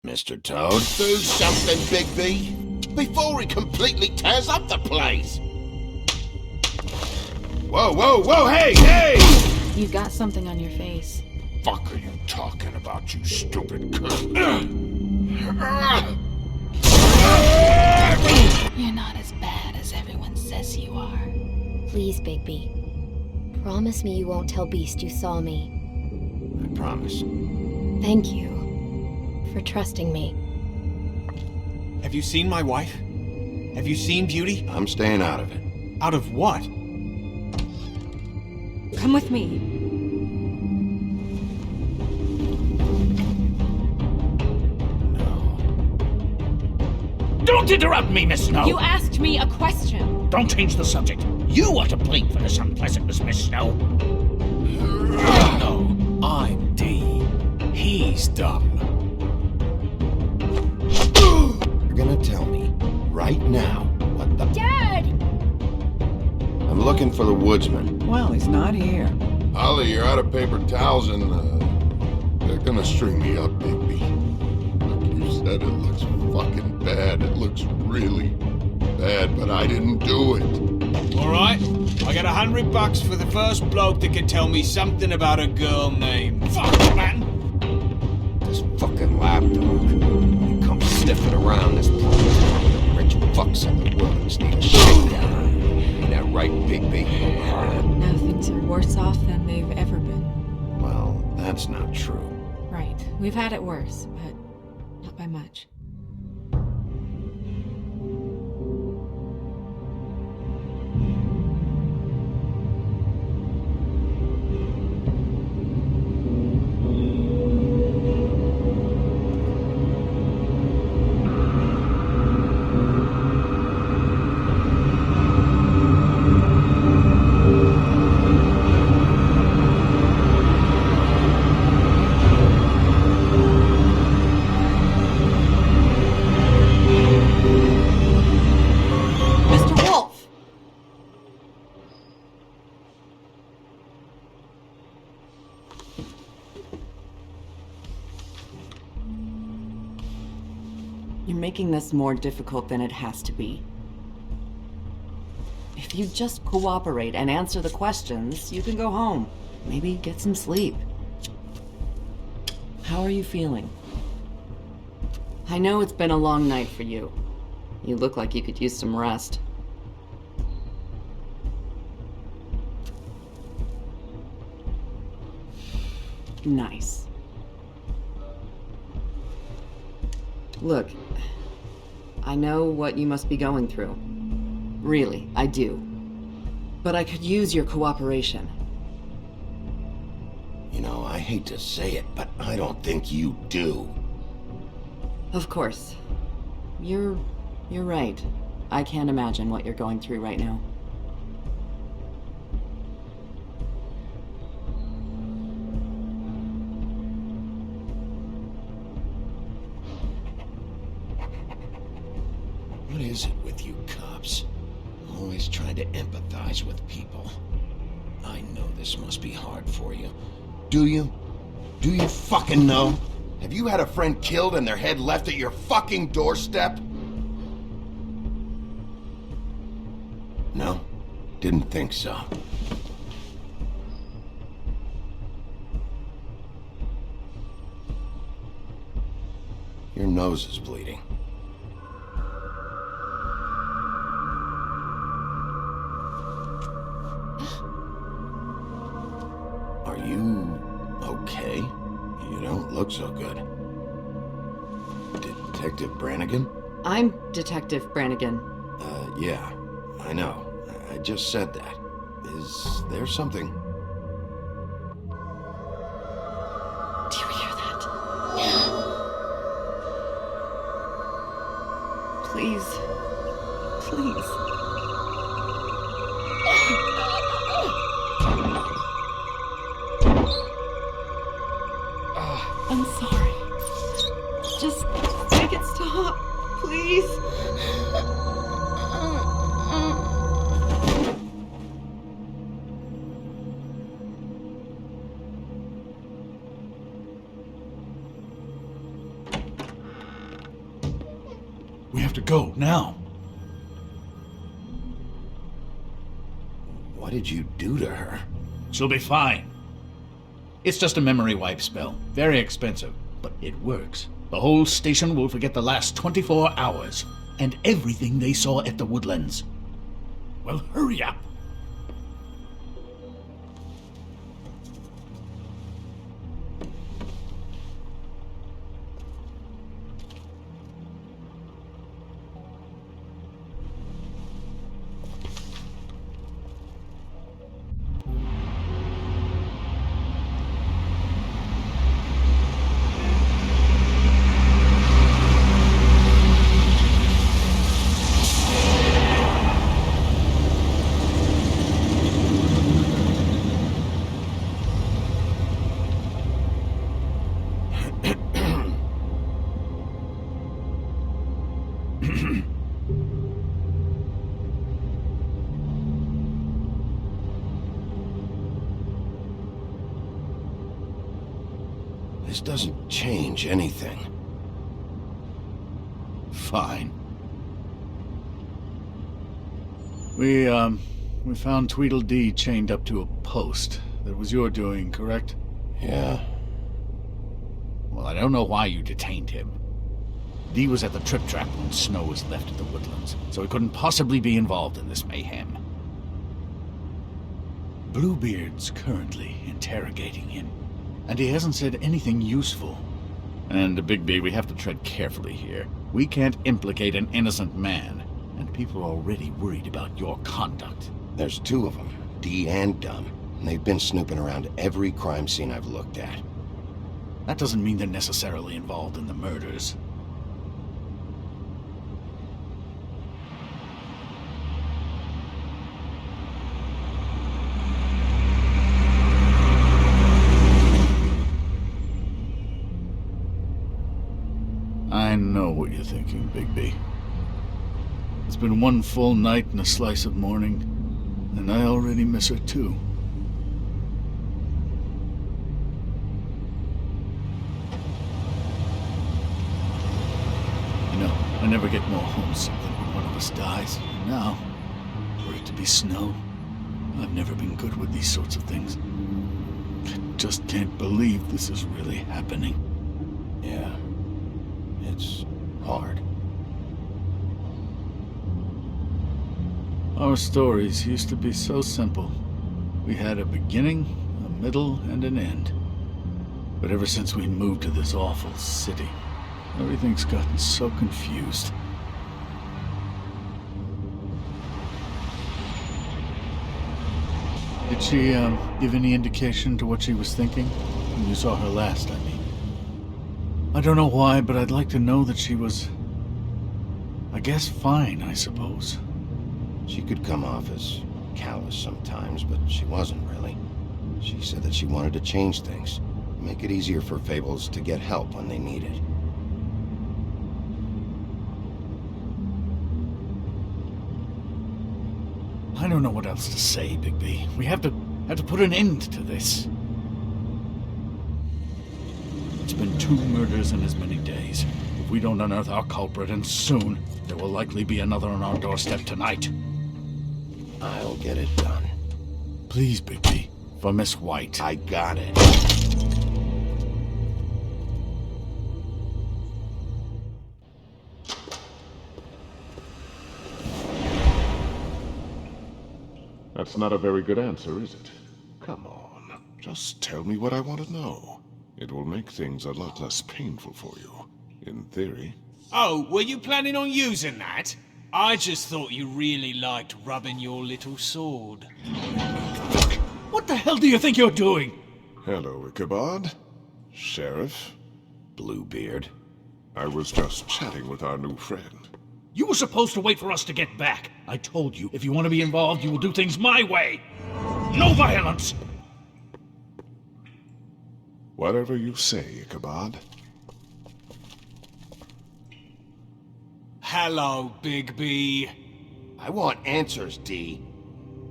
Mr. Toad? Do something, Bigby, before he completely tears up the place! Whoa, whoa, whoa, hey, hey! You've got something on your face. Fuck are you talking about, you stupid cunt? You're not as bad as everyone says you are. Please, Bigby. Promise me you won't tell Beast you saw me. I promise. Thank you for trusting me. Have you seen my wife? Have you seen Beauty? I'm staying out of it. Out of what? Come with me. Don't interrupt me, Miss Snow! You asked me a question. Don't change the subject. You are to blame for this unpleasantness, Miss Snow. No, I'm D. He's dumb. You're gonna tell me, right now, what the... Dad! I'm looking for the woodsman. Well, he's not here. Ollie, you're out of paper towels and, they're gonna string me up, Bigby. Like you said, it looks fucking bad. It looks really bad, but I didn't do it. Alright, I got $100 for the first bloke that can tell me something about a girl named... Fuck, man! This fucking lapdog. He comes sniffing around this place. The rich fucks in the world just need a shakedown. Ain't that right, Bigby? Now things are worse off than they've ever been. Well, that's not true. Right. We've had it worse, but not by much. Mr. Wolf! You're making this more difficult than it has to be. If you just cooperate and answer the questions, you can go home. Maybe get some sleep. How are you feeling? I know it's been a long night for you. You look like you could use some rest. Nice. Look, I know what you must be going through. Really, I do. But I could use your cooperation. You know, I hate to say it, but I don't think you do. Of course. You're right. I can't imagine what you're going through right now. What is it with you cops? Always trying to empathize with people. I know this must be hard for you. Do you? Do you fucking know? Have you had a friend killed and their head left at your fucking doorstep? No? Didn't think so. Your nose is bleeding. Are you okay? You don't look so good. Detective Brannigan? I'm Detective Brannigan. Yeah, I know. I just said that. Is there something? Do you hear that? Please. Please. I'm sorry. Just make it stop, please. We have to go, now. What did you do to her? She'll be fine. It's just a memory wipe spell. Very expensive, but it works. The whole station will forget the last 24 hours, and everything they saw at the Woodlands. Well, hurry up. This doesn't change anything. Fine. We found Tweedledee chained up to a post. That was your doing, correct? Yeah. Well, I don't know why you detained him. Dee was at the Trip Trap when Snow was left at the Woodlands, so he couldn't possibly be involved in this mayhem. Bluebeard's currently interrogating him, and he hasn't said anything useful. And, Bigby, we have to tread carefully here. We can't implicate an innocent man, and people are already worried about your conduct. There's two of them, Dee and Dunn. And they've been snooping around every crime scene I've looked at. That doesn't mean they're necessarily involved in the murders. I know what you're thinking, Bigby. It's been one full night and a slice of morning, and I already miss her too. You know, I never get more homesick than when one of us dies. And now, for it to be Snow, I've never been good with these sorts of things. I just can't believe this is really happening. Yeah. It's hard. Our stories used to be so simple. We had a beginning, a middle, and an end. But ever since we moved to this awful city, everything's gotten so confused. Did she, give any indication to what she was thinking? When you saw her last, I mean. I don't know why, but I'd like to know that she was... I guess fine, I suppose. She could come off as callous sometimes, but she wasn't really. She said that she wanted to change things, make it easier for Fables to get help when they need it. I don't know what else to say, Bigby. We have to put an end to this. It's been 2 murders in as many days. If we don't unearth our culprit, and soon, there will likely be another on our doorstep tonight. I'll get it done. Please, Bigby. For Miss White. I got it. That's not a very good answer, is it? Come on, just tell me what I want to know. It will make things a lot less painful for you, in theory. Oh, were you planning on using that? I just thought you really liked rubbing your little sword. What the hell do you think you're doing? Hello, Ichabod. Sheriff. Bluebeard. I was just chatting with our new friend. You were supposed to wait for us to get back. I told you, if you want to be involved, you will do things my way. No violence! Whatever you say, Ichabod. Hello, Bigby. I want answers, Dee.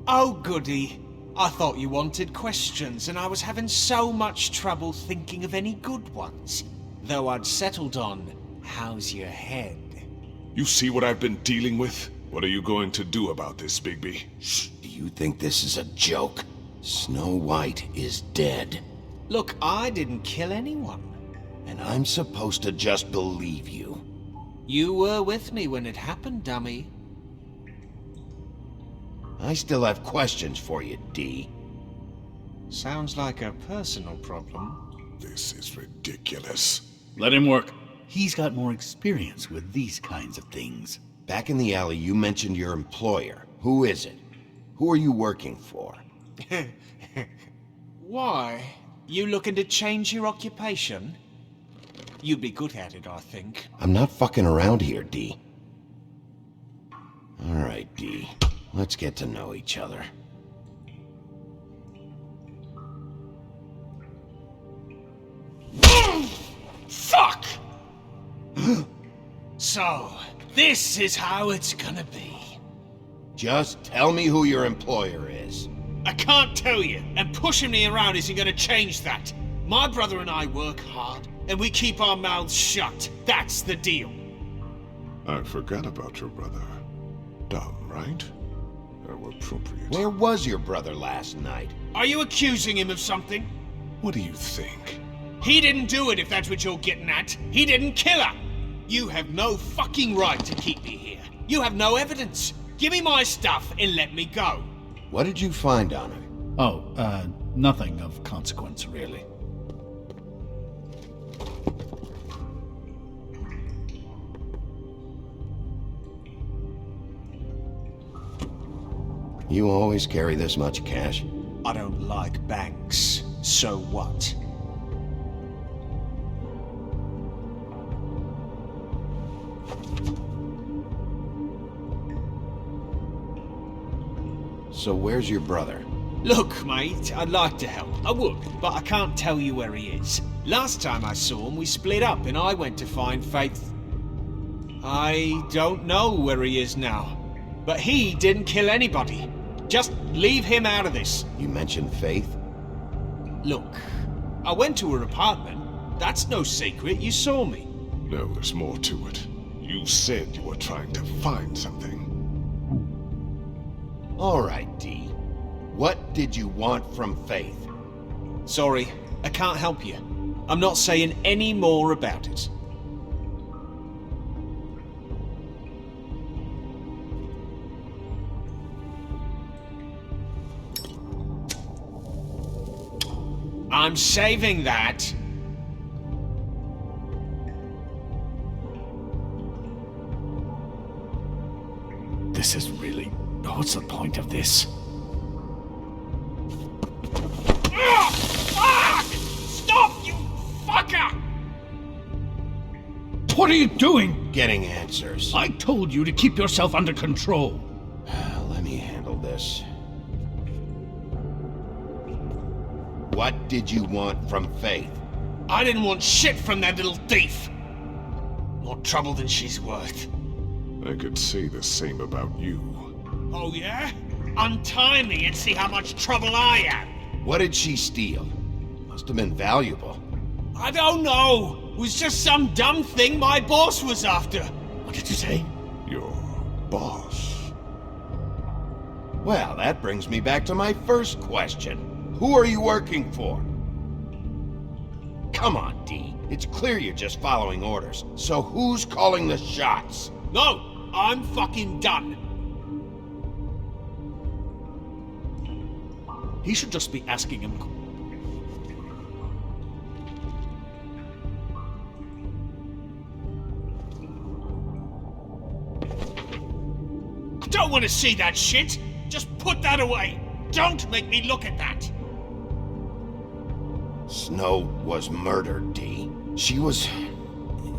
Oh, goody. I thought you wanted questions, and I was having so much trouble thinking of any good ones. Though I'd settled on, how's your head? You see what I've been dealing with? What are you going to do about this, Bigby? Do you think this is a joke? Snow White is dead. Look, I didn't kill anyone. And I'm supposed to just believe you. You were with me when it happened, dummy. I still have questions for you, D. Sounds like a personal problem. This is ridiculous. Let him work. He's got more experience with these kinds of things. Back in the alley, you mentioned your employer. Who is it? Who are you working for? Why? You looking to change your occupation? You'd be good at it, I think. I'm not fucking around here, D. All right, D. Let's get to know each other. Fuck! So, this is how it's gonna be. Just tell me who your employer is. I can't tell you, and pushing me around isn't gonna change that. My brother and I work hard, and we keep our mouths shut. That's the deal. I forgot about your brother. Dumb, right? How appropriate. Where was your brother last night? Are you accusing him of something? What do you think? He didn't do it, if that's what you're getting at. He didn't kill her. You have no fucking right to keep me here. You have no evidence. Give me my stuff and let me go. What did you find on her? Oh, nothing of consequence, really. You always carry this much cash? I don't like banks. So what? So where's your brother? Look, mate, I'd like to help. I would, but I can't tell you where he is. Last time I saw him, we split up and I went to find Faith. I don't know where he is now. But he didn't kill anybody. Just leave him out of this. You mentioned Faith? Look, I went to her apartment. That's no secret, you saw me. No, there's more to it. You said you were trying to find something. All right, D. What did you want from Faith? Sorry, I can't help you. I'm not saying any more about it. I'm saving that. This is really... What's the point of this? Fuck! Stop, you fucker! What are you doing? Getting answers. I told you to keep yourself under control. Let me handle this. What did you want from Faith? I didn't want shit from that little thief. More trouble than she's worth. I could say the same about you. Oh yeah? Untie me and see how much trouble I am. What did she steal? Must have been valuable. I don't know. It was just some dumb thing my boss was after. What did you say? Your boss. Well, that brings me back to my first question. Who are you working for? Come on, D. It's clear you're just following orders. So who's calling the shots? No, I'm fucking done. He should just be asking him... I don't want to see that shit. Just put that away. Don't make me look at that. Snow was murdered, D. She was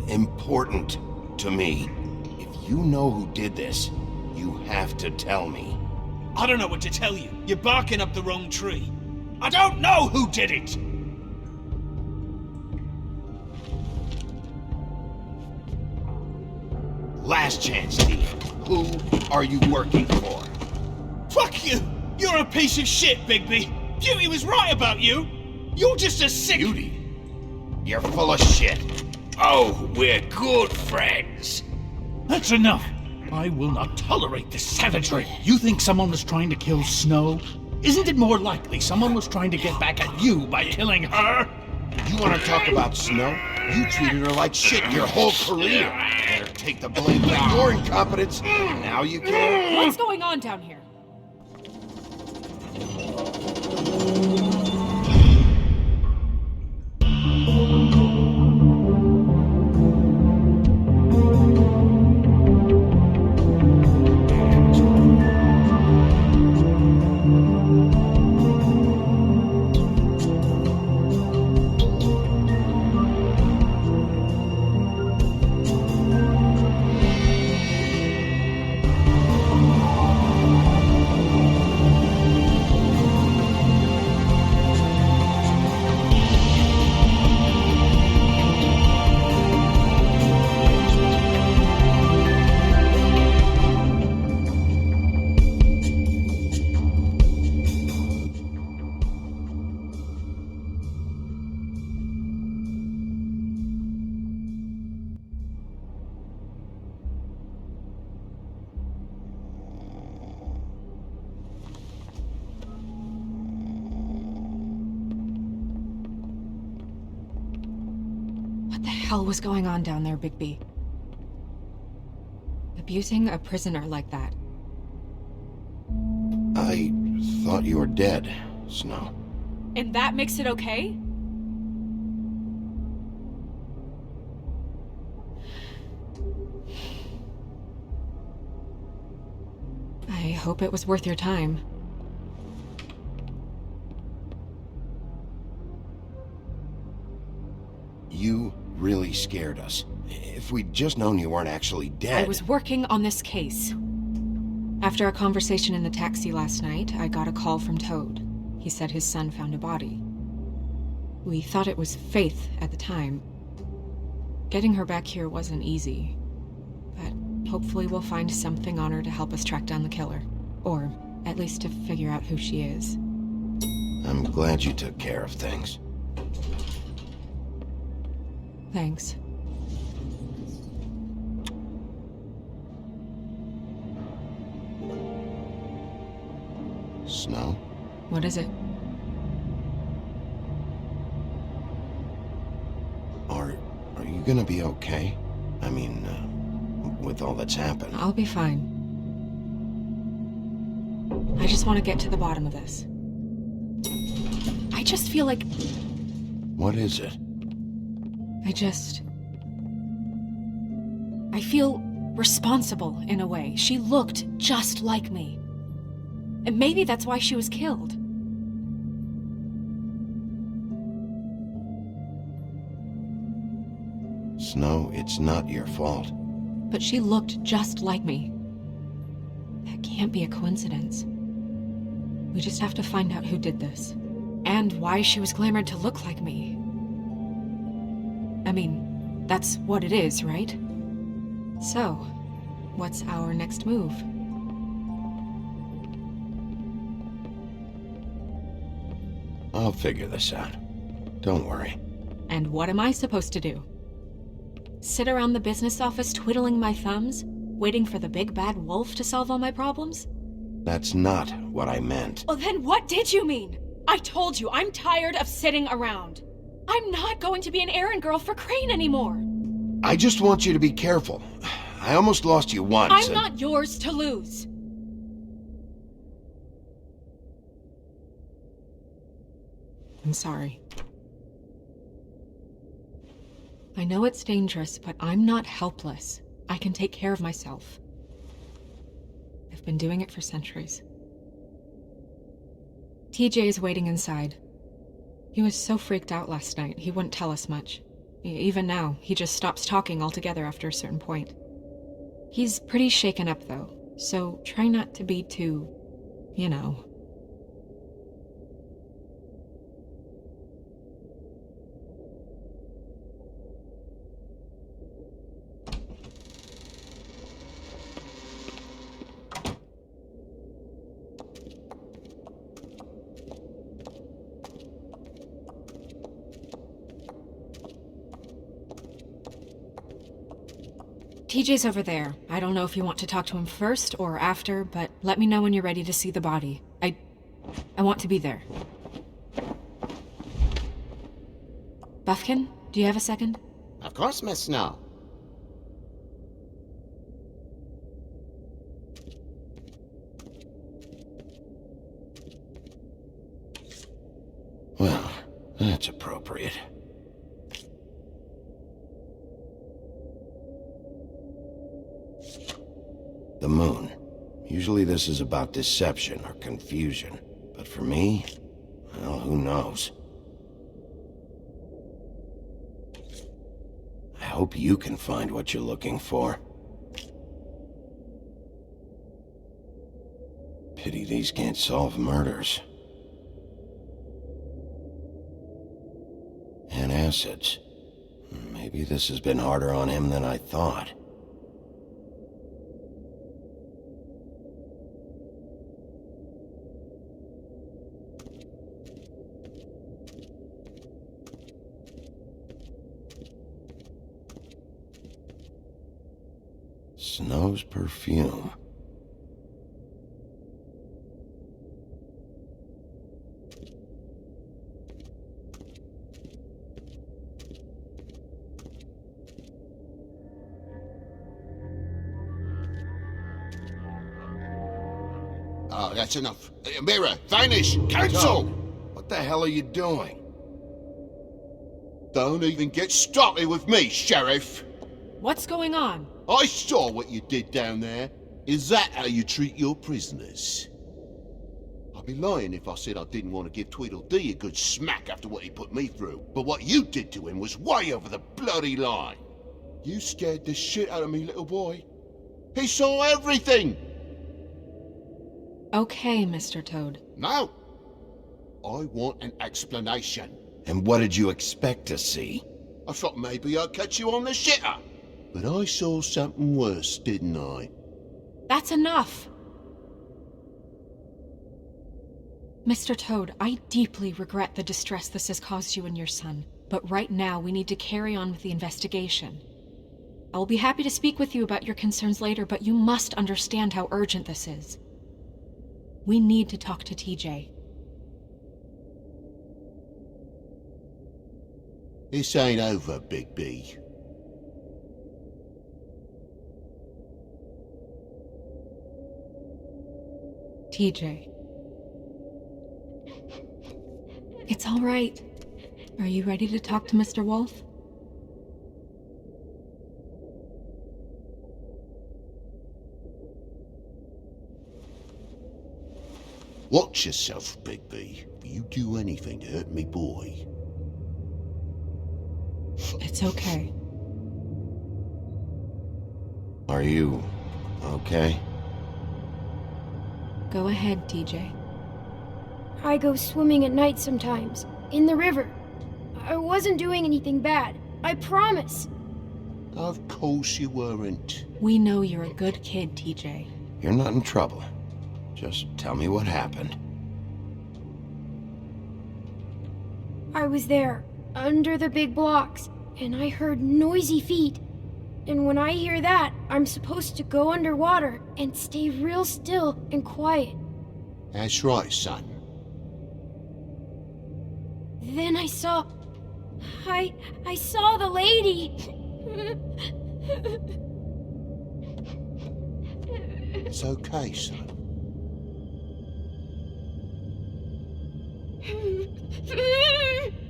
important to me. If you know who did this, you have to tell me. I don't know what to tell you. You're barking up the wrong tree. I don't know who did it. Last chance, D. Who are you working for? Fuck you! You're a piece of shit, Bigby. Beauty was right about you. You're just a sick... Beauty? You're full of shit. Oh, we're good friends. That's enough! I will not tolerate this savagery. You think someone was trying to kill Snow? Isn't it more likely someone was trying to get back at you by killing her? You want to talk about Snow? You treated her like shit your whole career. Let her take the blame for your incompetence. Now you care? What's going on down here? What the hell was going on down there, Bigby? Abusing a prisoner like that. I thought you were dead, Snow. And that makes it okay? I hope it was worth your time. You really scared us. If we'd just known you weren't actually dead... I was working on this case. After a conversation in the taxi last night, I got a call from Toad. He said his son found a body. We thought it was Faith at the time. Getting her back here wasn't easy. But hopefully we'll find something on her to help us track down the killer. Or at least to figure out who she is. I'm glad you took care of things. Thanks. Snow? What is it? Are you gonna be okay? I mean, with all that's happened. I'll be fine. I just want to get to the bottom of this. I just feel like... What is it? I feel responsible in a way. She looked just like me. And maybe that's why she was killed. Snow, it's not your fault. But she looked just like me. That can't be a coincidence. We just have to find out who did this. And why she was glamored to look like me. I mean, that's what it is, right? So, what's our next move? I'll figure this out. Don't worry. And what am I supposed to do? Sit around the business office twiddling my thumbs, waiting for the big bad wolf to solve all my problems? That's not what I meant. Well, then what did you mean? I told you, I'm tired of sitting around. I'm not going to be an errand girl for Crane anymore. I just want you to be careful. I almost lost you once. I'm not yours to lose. I'm sorry. I know it's dangerous, but I'm not helpless. I can take care of myself. I've been doing it for centuries. TJ is waiting inside. He was so freaked out last night, he wouldn't tell us much. Even now, he just stops talking altogether after a certain point. He's pretty shaken up, though, so try not to be too, you know. TJ's over there. I don't know if you want to talk to him first or after, but let me know when you're ready to see the body. I want to be there. Buffkin, do you have a second? Of course, Miss Snow. Well, that's appropriate. The moon. Usually this is about deception or confusion. But for me, well, who knows? I hope you can find what you're looking for. Pity these can't solve murders. And acids. Maybe this has been harder on him than I thought. Snow's perfume. Oh, that's enough. Mirror, vanish, cancel! What the hell are you doing? Don't even get started with me, Sheriff. What's going on? I saw what you did down there. Is that how you treat your prisoners? I'd be lying if I said I didn't want to give Tweedledee a good smack after what he put me through. But what you did to him was way over the bloody line. You scared the shit out of me, little boy. He saw everything! Okay, Mr. Toad. No! I want an explanation. And what did you expect to see? I thought maybe I'd catch you on the shitter. But I saw something worse, didn't I? That's enough! Mr. Toad, I deeply regret the distress this has caused you and your son. But right now, we need to carry on with the investigation. I will be happy to speak with you about your concerns later, but you must understand how urgent this is. We need to talk to TJ. This ain't over, Bigby. TJ. It's all right. Are you ready to talk to Mr. Wolf? Watch yourself, Bigby. If you do anything to hurt me, boy. It's okay. Are you okay? Go ahead, TJ. I go swimming at night sometimes, in the river. I wasn't doing anything bad, I promise. Of course you weren't. We know you're a good kid, TJ. You're not in trouble. Just tell me what happened. I was there, under the big blocks, and I heard noisy feet. And when I hear that, I'm supposed to go underwater and stay real still and quiet. That's right, son. Then I saw the lady. It's okay, son.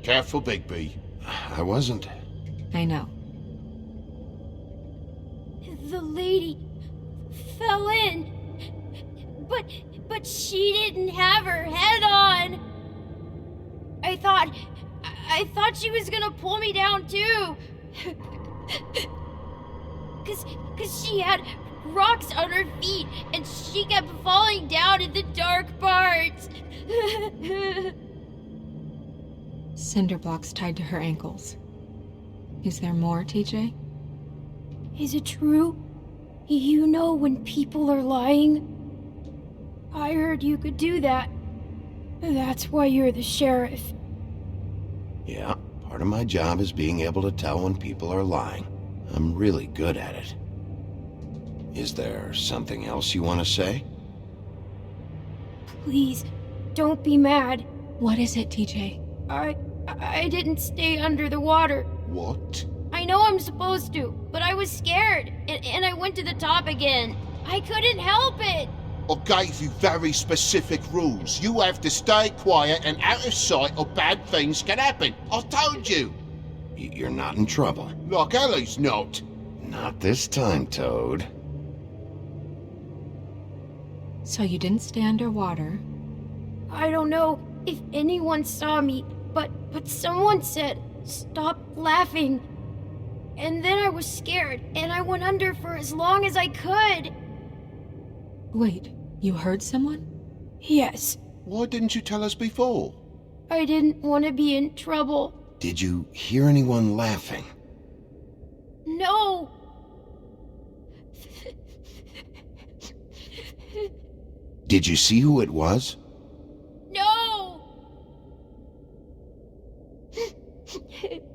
Careful, Bigby. I wasn't. I know. The lady fell in. But she didn't have her head on. I thought she was gonna pull me down too. Cause she had rocks on her feet and she kept falling down in the dark parts. Cinder blocks tied to her ankles. Is there more, TJ? Is it true? You know when people are lying? I heard you could do that. That's why you're the sheriff. Yeah, part of my job is being able to tell when people are lying. I'm really good at it. Is there something else you want to say? Please, don't be mad. What is it, TJ? I didn't stay under the water. What? I know I'm supposed to, but I was scared, and I went to the top again. I couldn't help it. I gave you very specific rules. You have to stay quiet and out of sight or bad things can happen. I told you. You're not in trouble. Like Ellie's not. Not this time, Toad. So you didn't stay underwater? I don't know if anyone saw me, but someone said, "Stop laughing." And then I was scared, and I went under for as long as I could. Wait, you heard someone? Yes, Why didn't you tell us before? I didn't want to be in trouble. Did you hear anyone laughing? No! Did you see who it was? No!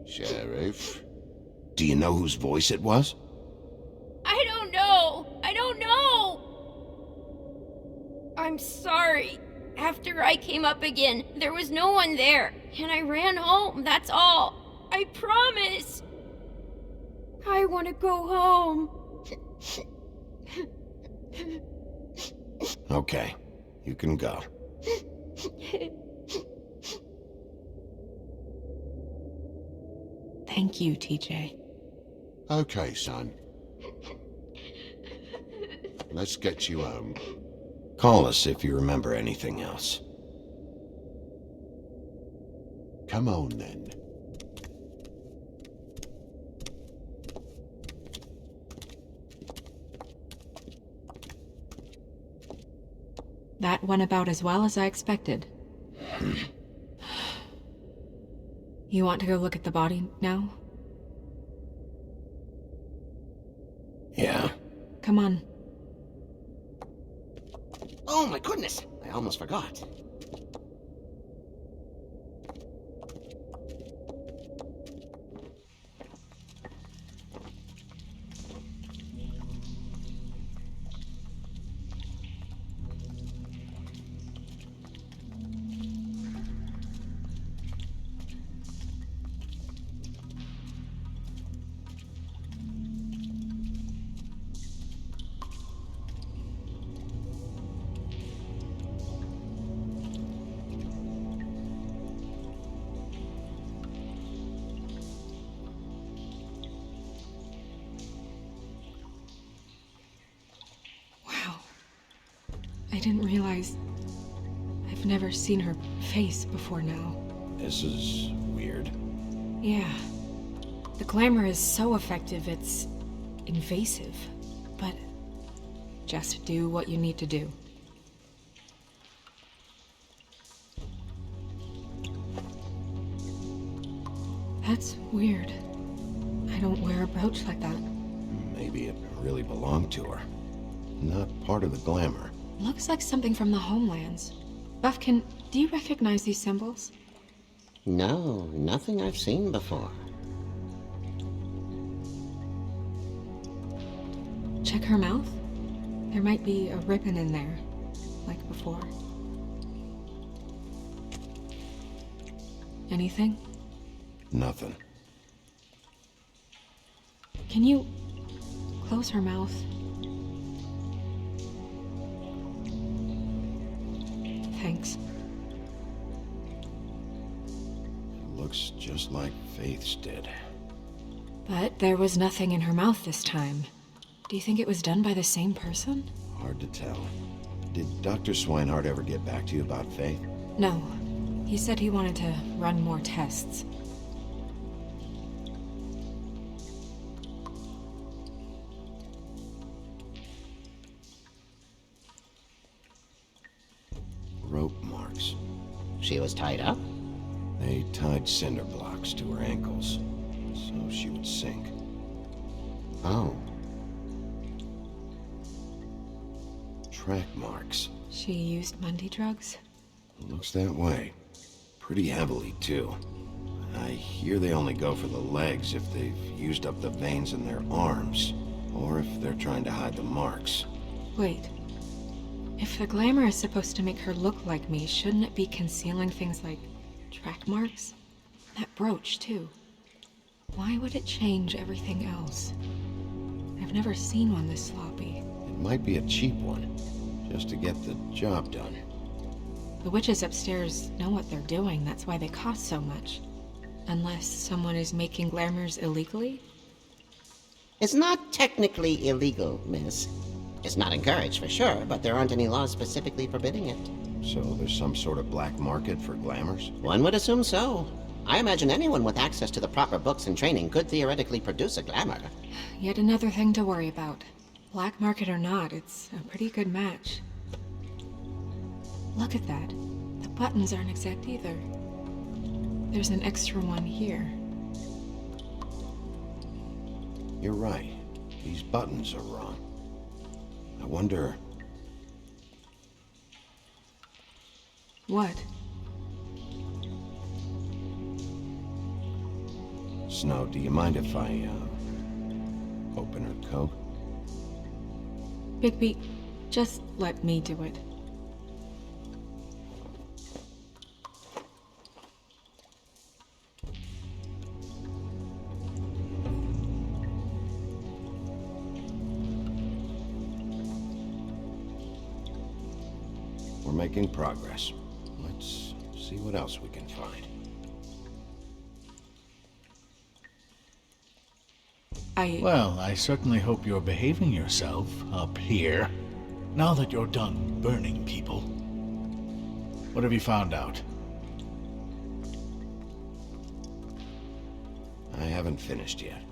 Sheriff? Do you know whose voice it was? I don't know! I don't know! I'm sorry. After I came up again, there was no one there, and I ran home, that's all. I promise! I want to go home. Okay, you can go. Thank you, TJ. Okay, son. Let's get you home. Call us if you remember anything else. Come on, then. That went about as well as I expected. You want to go look at the body now? Yeah. Come on. Oh my goodness, I almost forgot. I didn't realize... I've never seen her face before now. This is weird. Yeah. The glamour is so effective, it's invasive. But just do what you need to do. That's weird. I don't wear a brooch like that. Maybe it really belonged to her. Not part of the glamour. Looks like something from the homelands. Buffkin, do you recognize these symbols? No, nothing I've seen before. Check her mouth. There might be a ribbon in there, like before. Anything? Nothing. Can you close her mouth? Thanks. Looks just like Faith's did. But there was nothing in her mouth this time. Do you think it was done by the same person? Hard to tell. Did Dr. Swinehart ever get back to you about Faith? No. He said he wanted to run more tests. Rope marks. She was tied up? They tied cinder blocks to her ankles, so she would sink. Oh. Track marks. She used Mundy drugs? Looks that way. Pretty heavily, too. I hear they only go for the legs if they've used up the veins in their arms. Or if they're trying to hide the marks. Wait. If the glamour is supposed to make her look like me, shouldn't it be concealing things like track marks? That brooch, too. Why would it change everything else? I've never seen one this sloppy. It might be a cheap one, just to get the job done. The witches upstairs know what they're doing, that's why they cost so much. Unless someone is making glamours illegally? It's not technically illegal, miss. It's not encouraged for sure, but there aren't any laws specifically forbidding it. So there's some sort of black market for glamours? One would assume so. I imagine anyone with access to the proper books and training could theoretically produce a glamour. Yet another thing to worry about. Black market or not, it's a pretty good match. Look at that. The buttons aren't exact either. There's an extra one here. You're right. These buttons are wrong. I wonder... What? Snow, do you mind if I, open her coat? Bigby, just let me do it. We're making progress. Let's see what else we can find. Well, I certainly hope you're behaving yourself up here. Now that you're done burning people. What have you found out? I haven't finished yet.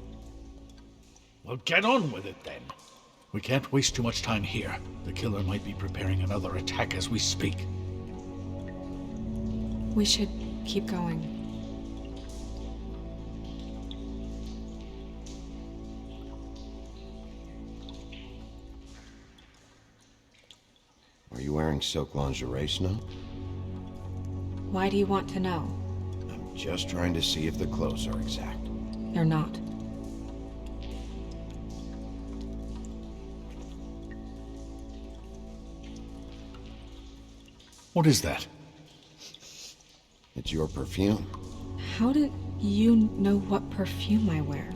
Well, get on with it then. We can't waste too much time here. The killer might be preparing another attack as we speak. We should keep going. Are you wearing silk lingerie, Snow? Why do you want to know? I'm just trying to see if the clothes are exact. They're not. What is that? It's your perfume. How do you know what perfume I wear?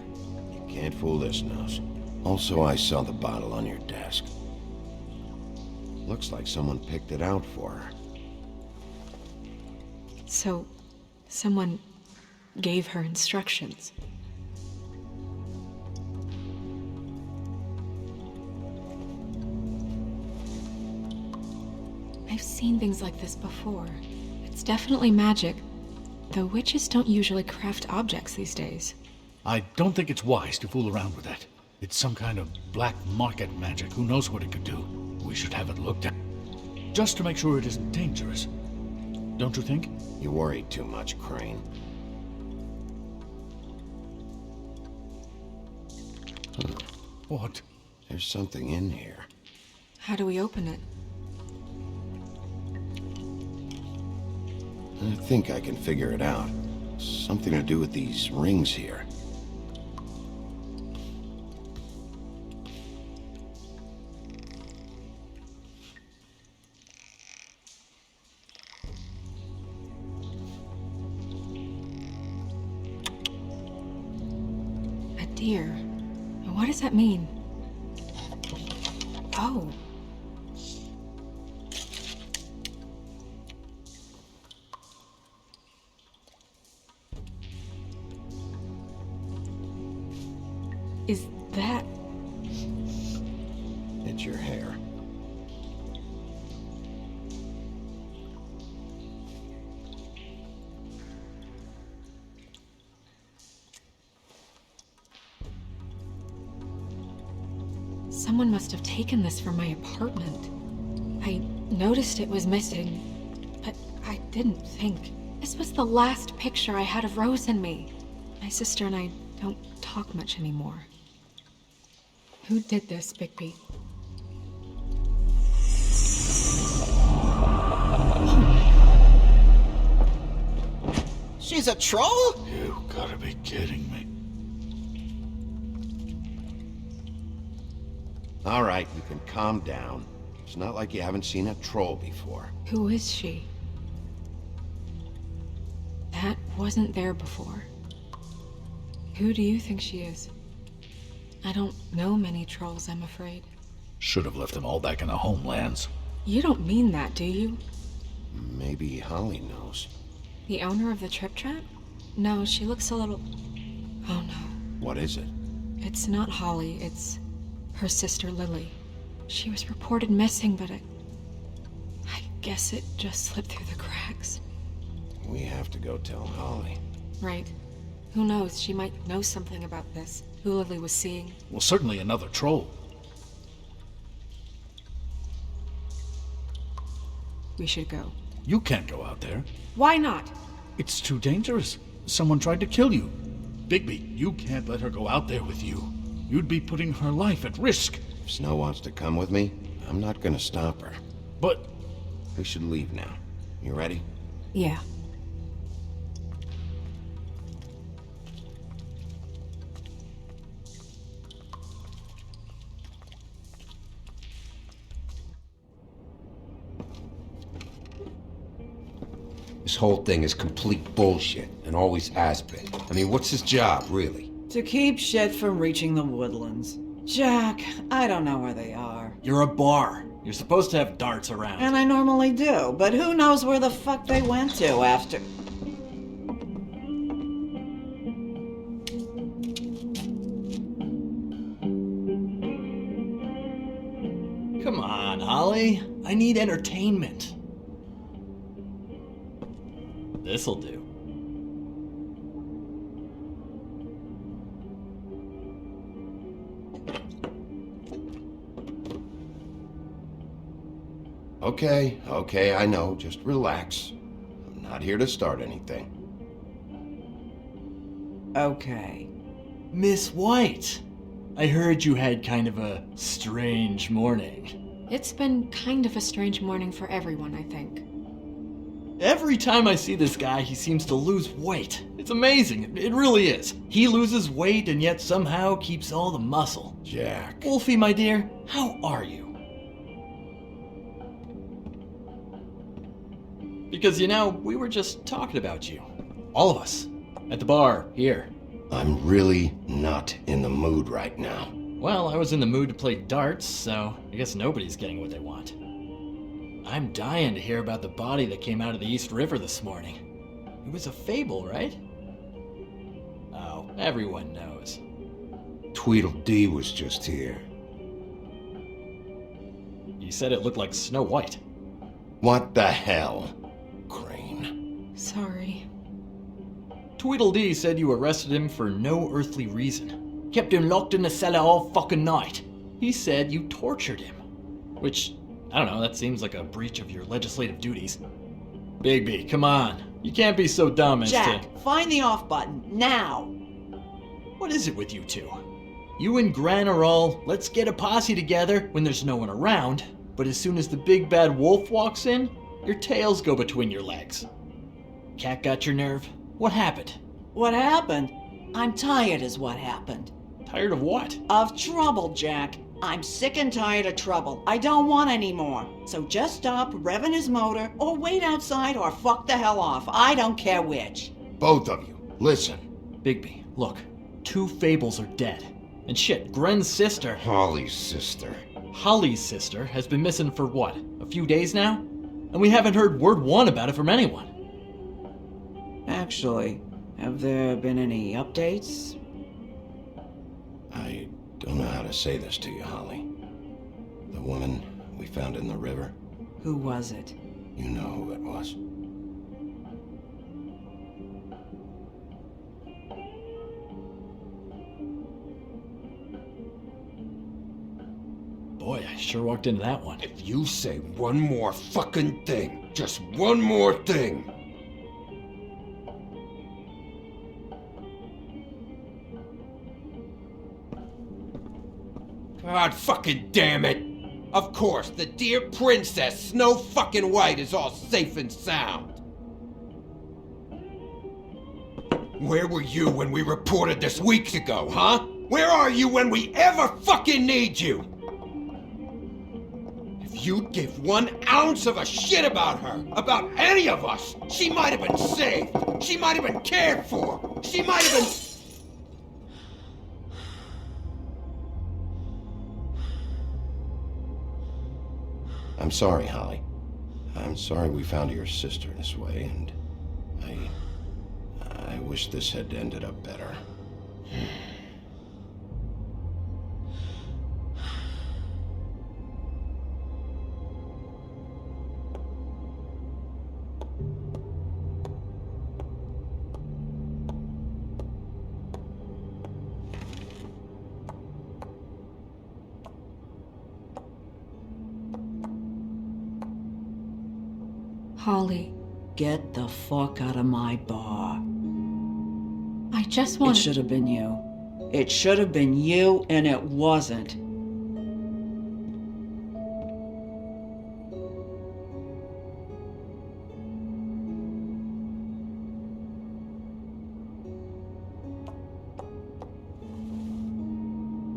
You can't fool this nose. Also, I saw the bottle on your desk. Looks like someone picked it out for her. So, someone gave her instructions. I've seen things like this before. It's definitely magic, though witches don't usually craft objects these days. I don't think it's wise to fool around with that. It's some kind of black market magic. Who knows what it could do? We should have it looked at. Just to make sure it isn't dangerous. Don't you think? You worry too much, Crane. What? There's something in here. How do we open it? I think I can figure it out. Something to do with these rings here. A deer. What does that mean? Oh. Is that... It's your hair. Someone must have taken this from my apartment. I noticed it was missing, but I didn't think. This was the last picture I had of Rose and me. My sister and I don't talk much anymore. Who did this, Bigby? She's a troll? You gotta be kidding me. All right, you can calm down. It's not like you haven't seen a troll before. Who is she? That wasn't there before. Who do you think she is? I don't know many trolls, I'm afraid. Should have left them all back in the homelands. You don't mean that, do you? Maybe Holly knows. The owner of the Trip Trap? No, she looks a little... Oh no. What is it? It's not Holly, it's her sister Lily. She was reported missing, but I guess it just slipped through the cracks. We have to go tell Holly. Right. Who knows, she might know something about this. Who Lily was seeing. Well, certainly another troll. We should go. You can't go out there. Why not? It's too dangerous. Someone tried to kill you. Bigby, you can't let her go out there with you. You'd be putting her life at risk. If Snow wants to come with me, I'm not gonna stop her. But... We should leave now. You ready? Yeah. This whole thing is complete bullshit, and always has been. I mean, what's his job, really? To keep shit from reaching the woodlands. Jack, I don't know where they are. You're a bar. You're supposed to have darts around. And I normally do, but who knows where the fuck they went to after... Come on, Holly. I need entertainment. This'll do. Okay, I know. Just relax. I'm not here to start anything. Okay. Miss White, I heard you had kind of a strange morning. It's been kind of a strange morning for everyone, I think. Every time I see this guy, he seems to lose weight. It's amazing. It really is. He loses weight and yet somehow keeps all the muscle. Jack. Wolfie, my dear, how are you? Because, you know, we were just talking about you. All of us. At the bar, here. I'm really not in the mood right now. Well, I was in the mood to play darts, so I guess nobody's getting what they want. I'm dying to hear about the body that came out of the East River this morning. It was a fable, right? Oh, everyone knows. Tweedledee was just here. You said it looked like Snow White. What the hell? Crane. Sorry. Tweedledee said you arrested him for no earthly reason. Kept him locked in the cellar all fucking night. He said you tortured him. Which, I don't know, that seems like a breach of your legislative duties. Bigby, come on. You can't be so dumb as Jack, to... find the off button, now! What is it with you two? You and Gran are all, let's get a posse together when there's no one around, but as soon as the big bad wolf walks in, your tails go between your legs. Cat got your nerve? What happened? What happened? I'm tired is what happened. Tired of what? Of trouble, Jack. I'm sick and tired of trouble. I don't want any more. So just stop revving his motor, or wait outside, or fuck the hell off. I don't care which. Both of you, listen. Bigby, look. 2 Fables are dead. And shit, Gren's sister... Holly's sister. Holly's sister has been missing for what? A few days now? And we haven't heard word one about it from anyone. Actually, have there been any updates? I don't know how to say this to you, Holly. The woman we found in the river. Who was it? You know who it was. Boy, I sure walked into that one. If you say one more fucking thing, just one more thing. God fucking damn it! Of course, the dear princess Snow fucking White is all safe and sound. Where were you when we reported this weeks ago, huh? Where are you when we ever fucking need you? you'd give 1 ounce of a shit about her, about any of us. She might have been saved. She might have been cared for. She might have been... I'm sorry, Holly. I'm sorry we found your sister this way, and I wish this had ended up better. Holly, Get the fuck out of my bar. I just want It should have been you. It should have been you, and it wasn't.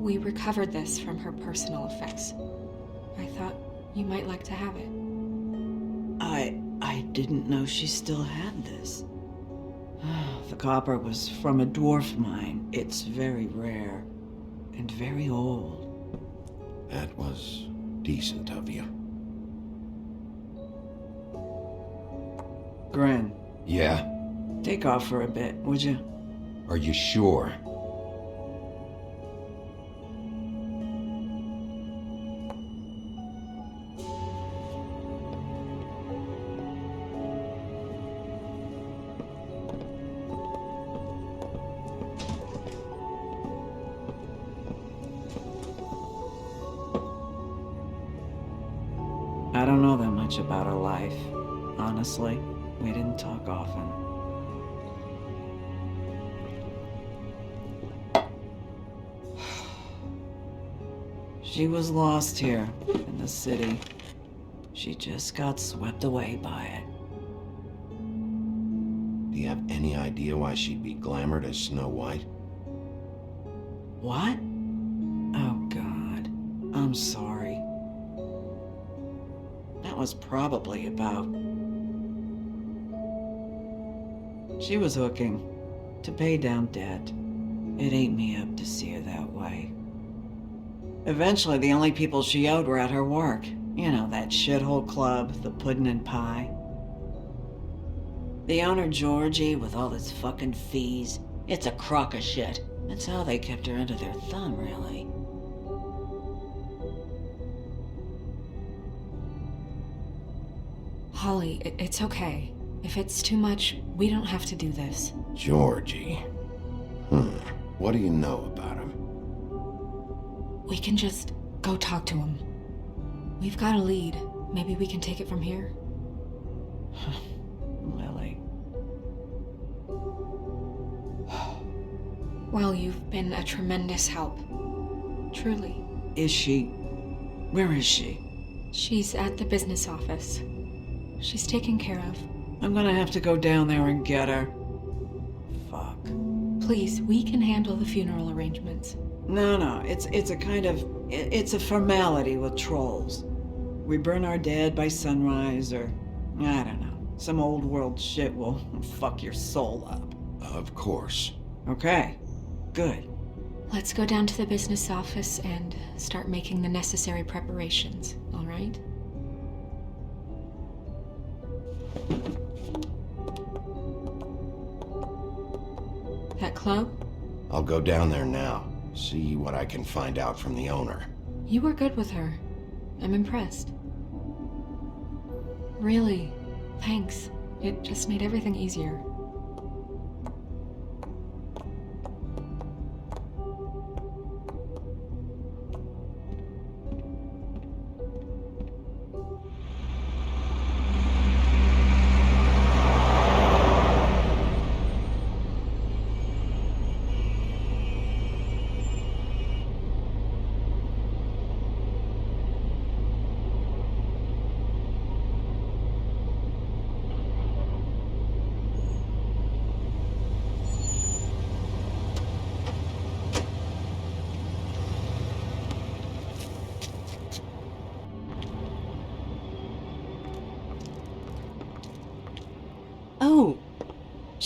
We recovered this from her personal effects. I thought you might like to have it. I didn't know she still had this. The copper was from a dwarf mine. It's very rare and very old. That was decent of you. Grin, Yeah? take off for a bit, would you? Are you sure? I don't know that much about her life. Honestly, we didn't talk often. She was lost here in the city. She just got swept away by it. Do you have any idea why she'd be glamored as Snow White? What? Oh, God. I'm sorry. That was probably about... She was hooking to pay down debt. It ate me up to see her that way. Eventually, the only people she owed were at her work. You know, that shithole club, the Puddin' and Pie. The owner, Georgie, with all his fucking fees, it's a crock of shit. That's how they kept her under their thumb, really. Holly, it's okay. If it's too much, we don't have to do this. Georgie. What do you know about him? We can just go talk to him. We've got a lead. Maybe we can take it from here. Lily. Well, you've been a tremendous help. Truly. Is she... Where is she? She's at the business office. She's taken care of. I'm gonna have to go down there and get her. Fuck. Please, we can handle the funeral arrangements. No, it's a kind of... It's a formality with trolls. We burn our dead by sunrise, or... I don't know. Some old world shit will fuck your soul up. Of course. Okay. Good. Let's go down to the business office and start making the necessary preparations, all right? That club? I'll go down there now. See what I can find out from the owner. You were good with her. I'm impressed. Really, thanks. It just made everything easier.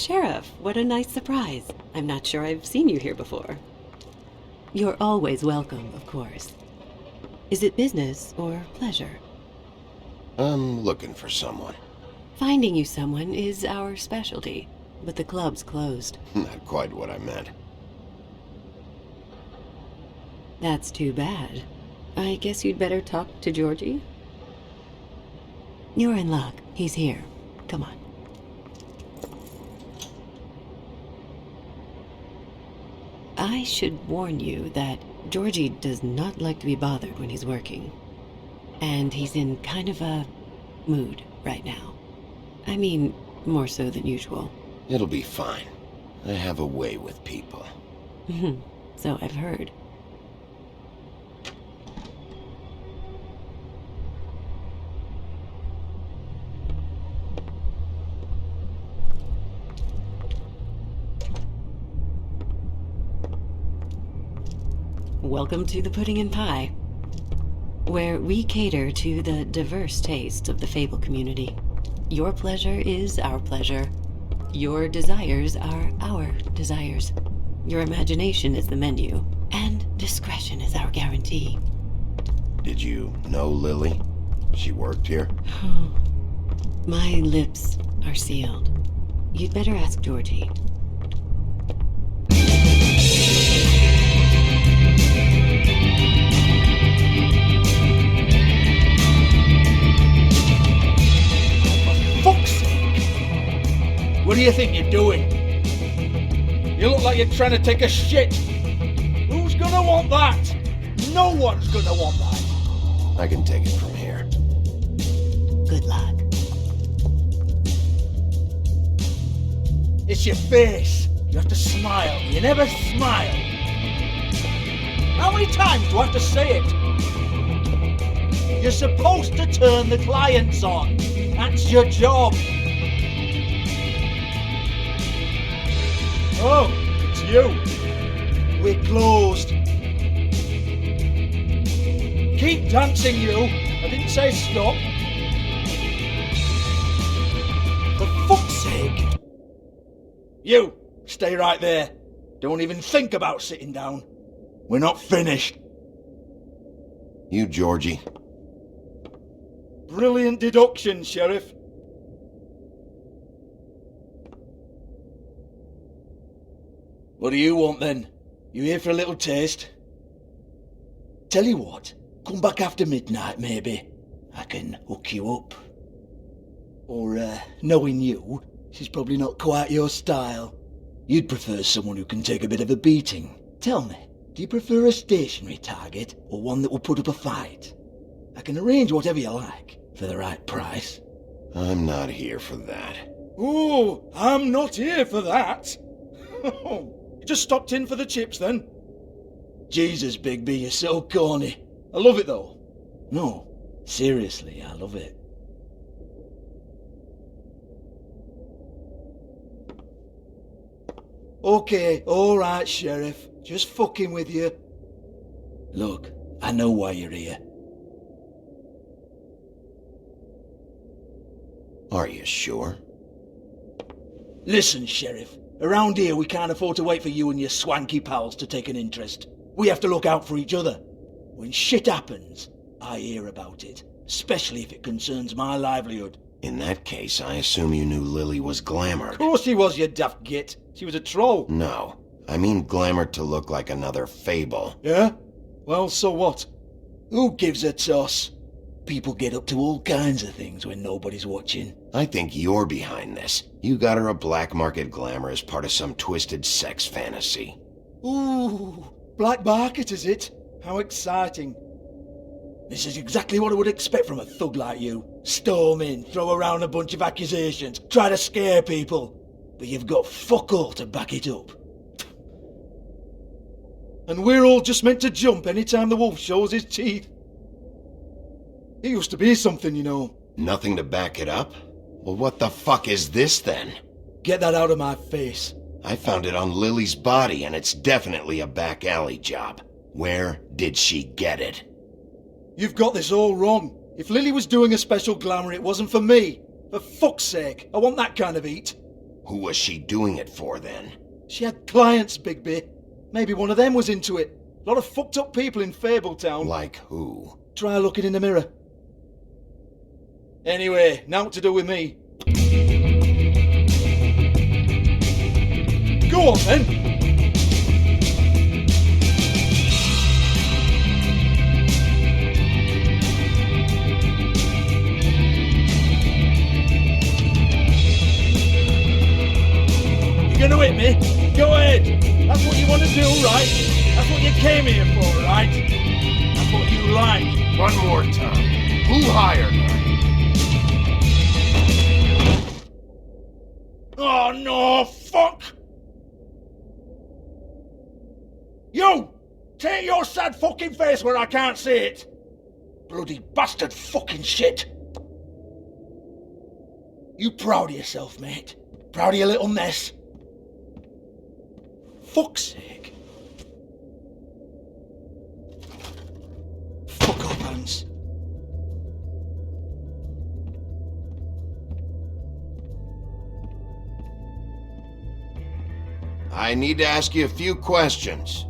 Sheriff, what a nice surprise. I'm not sure I've seen you here before. You're always welcome, of course. Is it business or pleasure? I'm looking for someone. Finding you someone is our specialty, but the club's closed. Not quite what I meant. That's too bad. I guess you'd better talk to Georgie? You're in luck. He's here. Come on. I should warn you that Georgie does not like to be bothered when he's working. And he's in kind of a mood right now. I mean, more so than usual. It'll be fine. I have a way with people. So I've heard. Welcome to the Pudding and Pie, where we cater to the diverse tastes of the Fable community. Your pleasure is our pleasure. Your desires are our desires. Your imagination is the menu, and discretion is our guarantee. Did you know Lily? She worked here? My lips are sealed. You'd better ask Georgie. What do you think you're doing? You look like you're trying to take a shit. Who's gonna want that? No one's gonna want that. I can take it from here. Good luck. It's your face. You have to smile. You never smile. How many times do I have to say it? You're supposed to turn the clients on. That's your job. Oh, it's you. We're closed. Keep dancing, you. I didn't say stop. For fuck's sake. You, stay right there. Don't even think about sitting down. We're not finished. You, Georgie. Brilliant deduction, Sheriff. What do you want then? You here for a little taste? Tell you what, come back after midnight maybe. I can hook you up. Or, knowing you, she's probably not quite your style. You'd prefer someone who can take a bit of a beating. Tell me, do you prefer a stationary target or one that will put up a fight? I can arrange whatever you like for the right price. I'm not here for that. Oh, I'm not here for that. You just stopped in for the chips then? Jesus, Bigby, you're so corny. I love it though. No, seriously, I love it. Okay, alright, Sheriff. Just fucking with you. Look, I know why you're here. Are you sure? Listen, Sheriff. Around here, we can't afford to wait for you and your swanky pals to take an interest. We have to look out for each other. When shit happens, I hear about it, especially if it concerns my livelihood. In that case, I assume you knew Lily was glamoured. Of course she was, you daft git. She was a troll. No, I mean glamoured to look like another Fable. Yeah? Well, so what? Who gives a toss? People get up to all kinds of things when nobody's watching. I think you're behind this. You got her a black market glamour as part of some twisted sex fantasy. Ooh, black market is it? How exciting. This is exactly what I would expect from a thug like you. Storm in, throw around a bunch of accusations, try to scare people. But you've got fuck all to back it up. And we're all just meant to jump any time the wolf shows his teeth. He used to be something, you know. Nothing to back it up? Well, what the fuck is this then? Get that out of my face. I found it on Lily's body, and it's definitely a back alley job. Where did she get it? You've got this all wrong. If Lily was doing a special glamour, it wasn't for me. For fuck's sake, I want that kind of eat. Who was she doing it for then? She had clients, Bigby. Maybe one of them was into it. A lot of fucked up people in Fabletown. Like who? Try looking in the mirror. Anyway, now what to do with me. Go on then! You're gonna hit me? Go ahead! That's what you want to do, right? That's what you came here for, right? That's what you like. One more time. Who hired her? Oh no, fuck! You! Take your sad fucking face where I can't see it! Bloody bastard fucking shit! You proud of yourself, mate? Proud of your little mess? Fuck's sake. Fuck off, Hans. I need to ask you a few questions.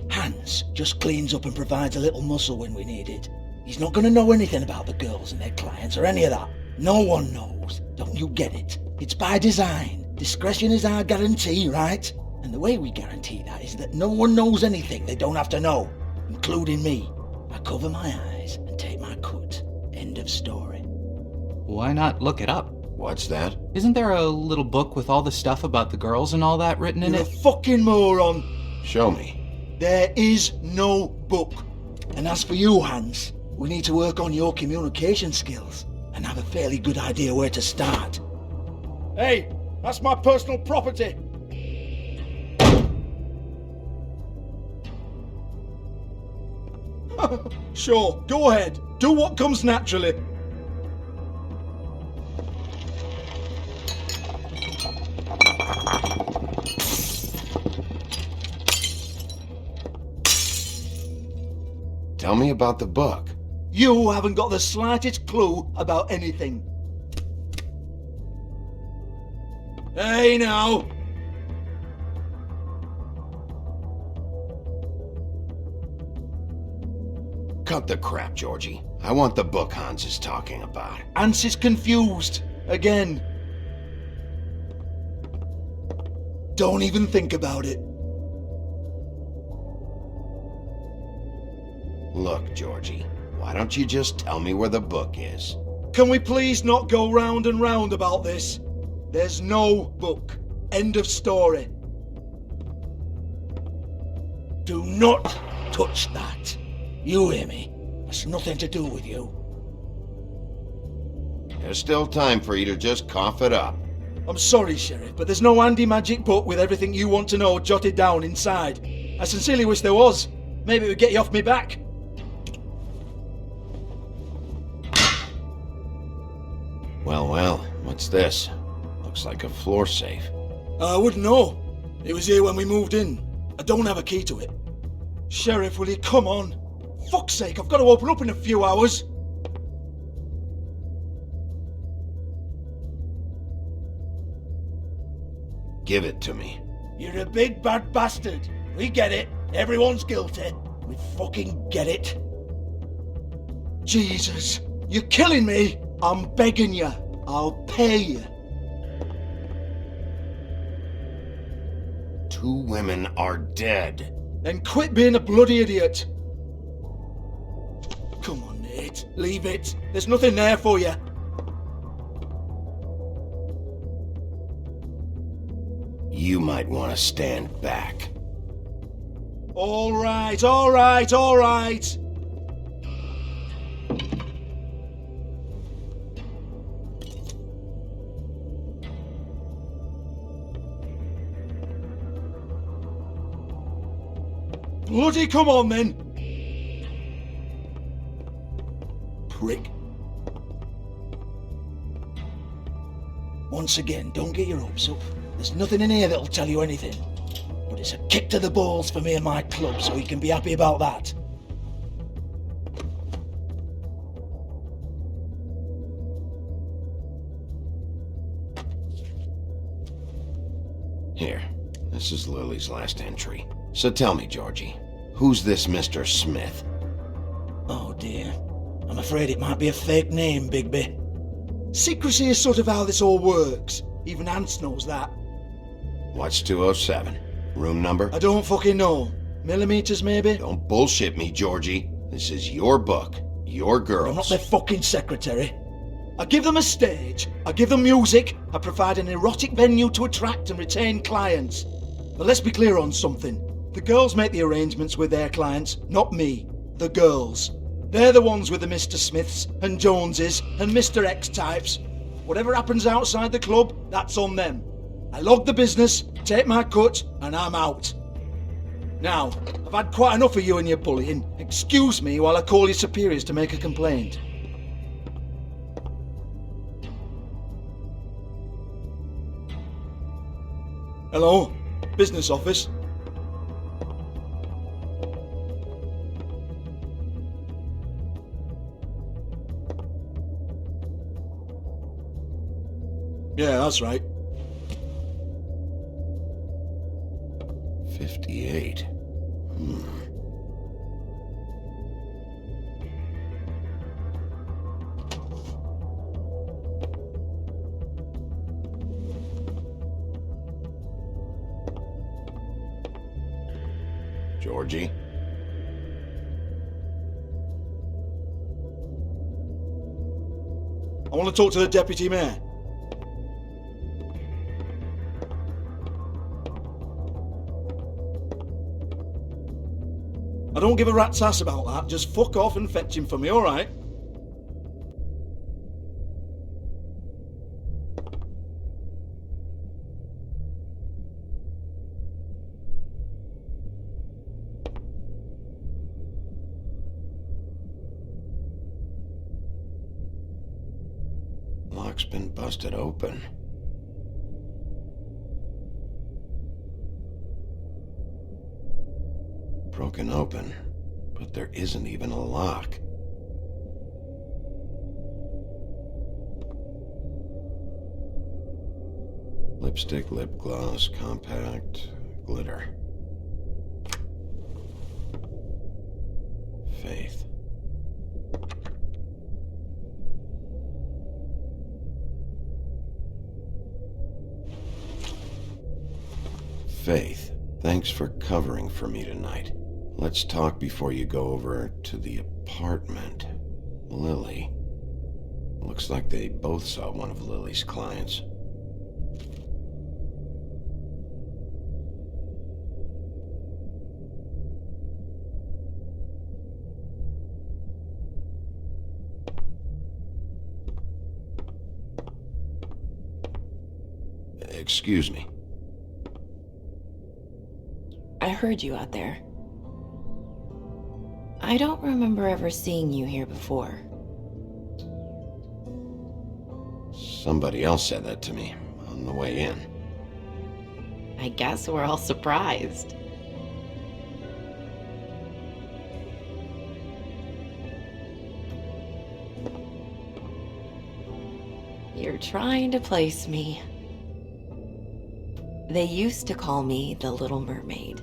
Hans just cleans up and provides a little muscle when we need it. He's not gonna know anything about the girls and their clients or any of that. No one knows. Don't you get it? It's by design. Discretion is our guarantee, right? And the way we guarantee that is that no one knows anything they don't have to know, including me. I cover my eyes and take my cut. End of story. Why not look it up? What's that? Isn't there a little book with all the stuff about the girls and all that written in You're it? a fucking moron. Show me. There is no book. And as for you, Hans, we need to work on your communication skills and have a fairly good idea where to start. Hey, that's my personal property. Sure, go ahead. Do what comes naturally. Tell me about the book. You haven't got the slightest clue about anything. Hey now! Cut the crap, Georgie. I want the book Hans is talking about. Hans is confused. Again. Don't even think about it. Look, Georgie, why don't you just tell me where the book is? Can we please not go round and round about this? There's no book. End of story. Do not touch that. You hear me? That's nothing to do with you. There's still time for you to just cough it up. I'm sorry, Sheriff, but there's no handy magic book with everything you want to know jotted down inside. I sincerely wish there was. Maybe it would get you off me back. Well, what's this? Looks like a floor safe. I wouldn't know. It was here when we moved in. I don't have a key to it. Sheriff, will you come on? Fuck's sake, I've got to open up in a few hours. Give it to me. You're a big bad bastard. We get it. Everyone's guilty. We fucking get it. Jesus, you're killing me. I'm begging you. I'll pay you. 2 women are dead. Then quit being a bloody idiot. Come on, Nate. Leave it. There's nothing there for you. You might want to stand back. All right, all right, all right. Bloody come on then! Prick. Once again, don't get your hopes up. There's nothing in here that'll tell you anything. But it's a kick to the balls for me and my club, so you can be happy about that. This is Lily's last entry. So tell me, Georgie, who's this Mr. Smith? Oh dear. I'm afraid it might be a fake name, Bigby. Secrecy is sort of how this all works. Even Ants knows that. What's 207? Room number? I don't fucking know. Millimeters, maybe? Don't bullshit me, Georgie. This is your book. Your girls. I'm not their fucking secretary. I give them a stage, I give them music, I provide an erotic venue to attract and retain clients. But let's be clear on something. The girls make the arrangements with their clients, not me. The girls. They're the ones with the Mr. Smiths and Joneses and Mr. X types. Whatever happens outside the club, that's on them. I log the business, take my cut, and I'm out. Now, I've had quite enough of you and your bullying. Excuse me while I call your superiors to make a complaint. Hello? Business office? Yeah, that's right. 58. Georgie? I want to talk to the deputy mayor. I don't give a rat's ass about that. Just fuck off and fetch him for me, alright? Lock's been busted open. Broken open, but there isn't even a lock. Lipstick, lip gloss, compact, glitter. Faith. Faith, thanks for covering for me tonight. Let's talk before you go over to the apartment. Lily. Looks like they both saw one of Lily's clients. Excuse me. I heard you out there. I don't remember ever seeing you here before. Somebody else said that to me on the way in. I guess we're all surprised. You're trying to place me. They used to call me the Little Mermaid.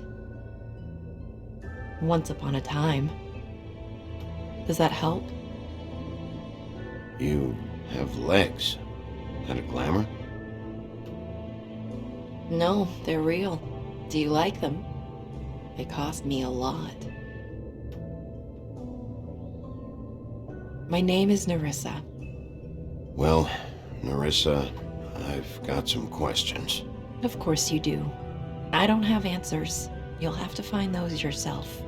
Once upon a time. Does that help? You have legs. That a glamour? No, they're real. Do you like them? They cost me a lot. My name is Nerissa. Well, Nerissa, I've got some questions. Of course you do. I don't have answers. You'll have to find those yourself.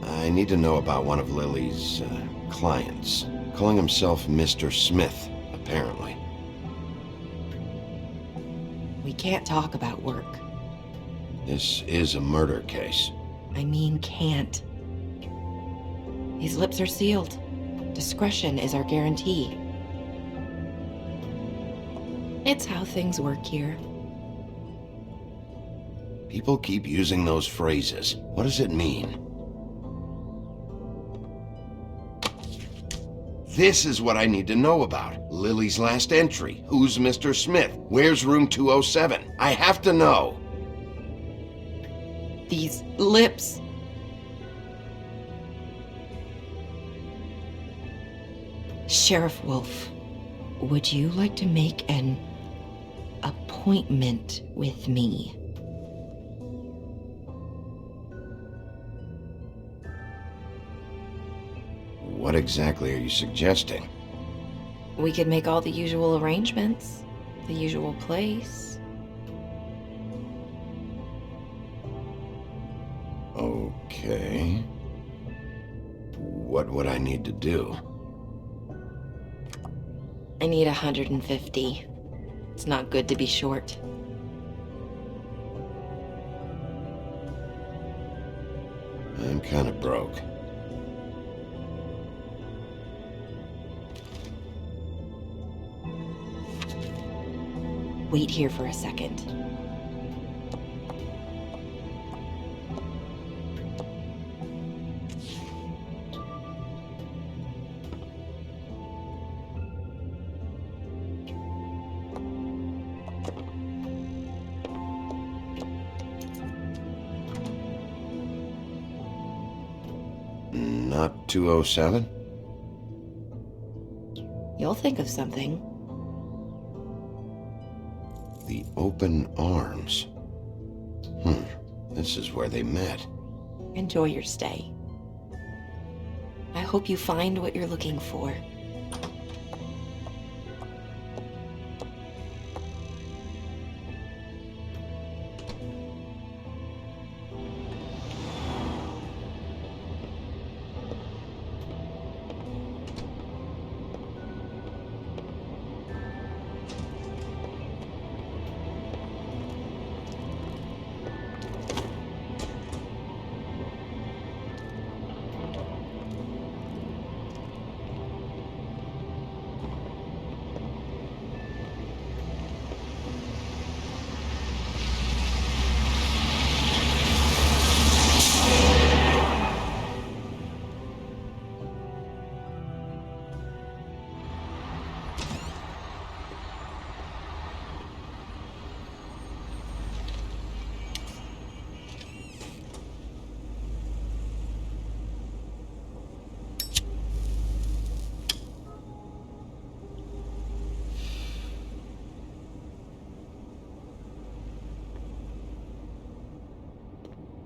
I need to know about one of Lily's clients. Calling himself Mr. Smith, apparently. We can't talk about work. This is a murder case. I mean can't. These lips are sealed. Discretion is our guarantee. It's how things work here. People keep using those phrases. What does it mean? This is what I need to know about. Lily's last entry. Who's Mr. Smith? Where's room 207? I have to know. These lips. Sheriff Wolf, would you like to make an appointment with me? What exactly are you suggesting? We could make all the usual arrangements, the usual place. Okay. What would I need to do? I need 150. It's not good to be short. I'm kind of broke. Wait here for a second. Not 207? You'll think of something. The open arms. This is where they met. Enjoy your stay. I hope you find what you're looking for.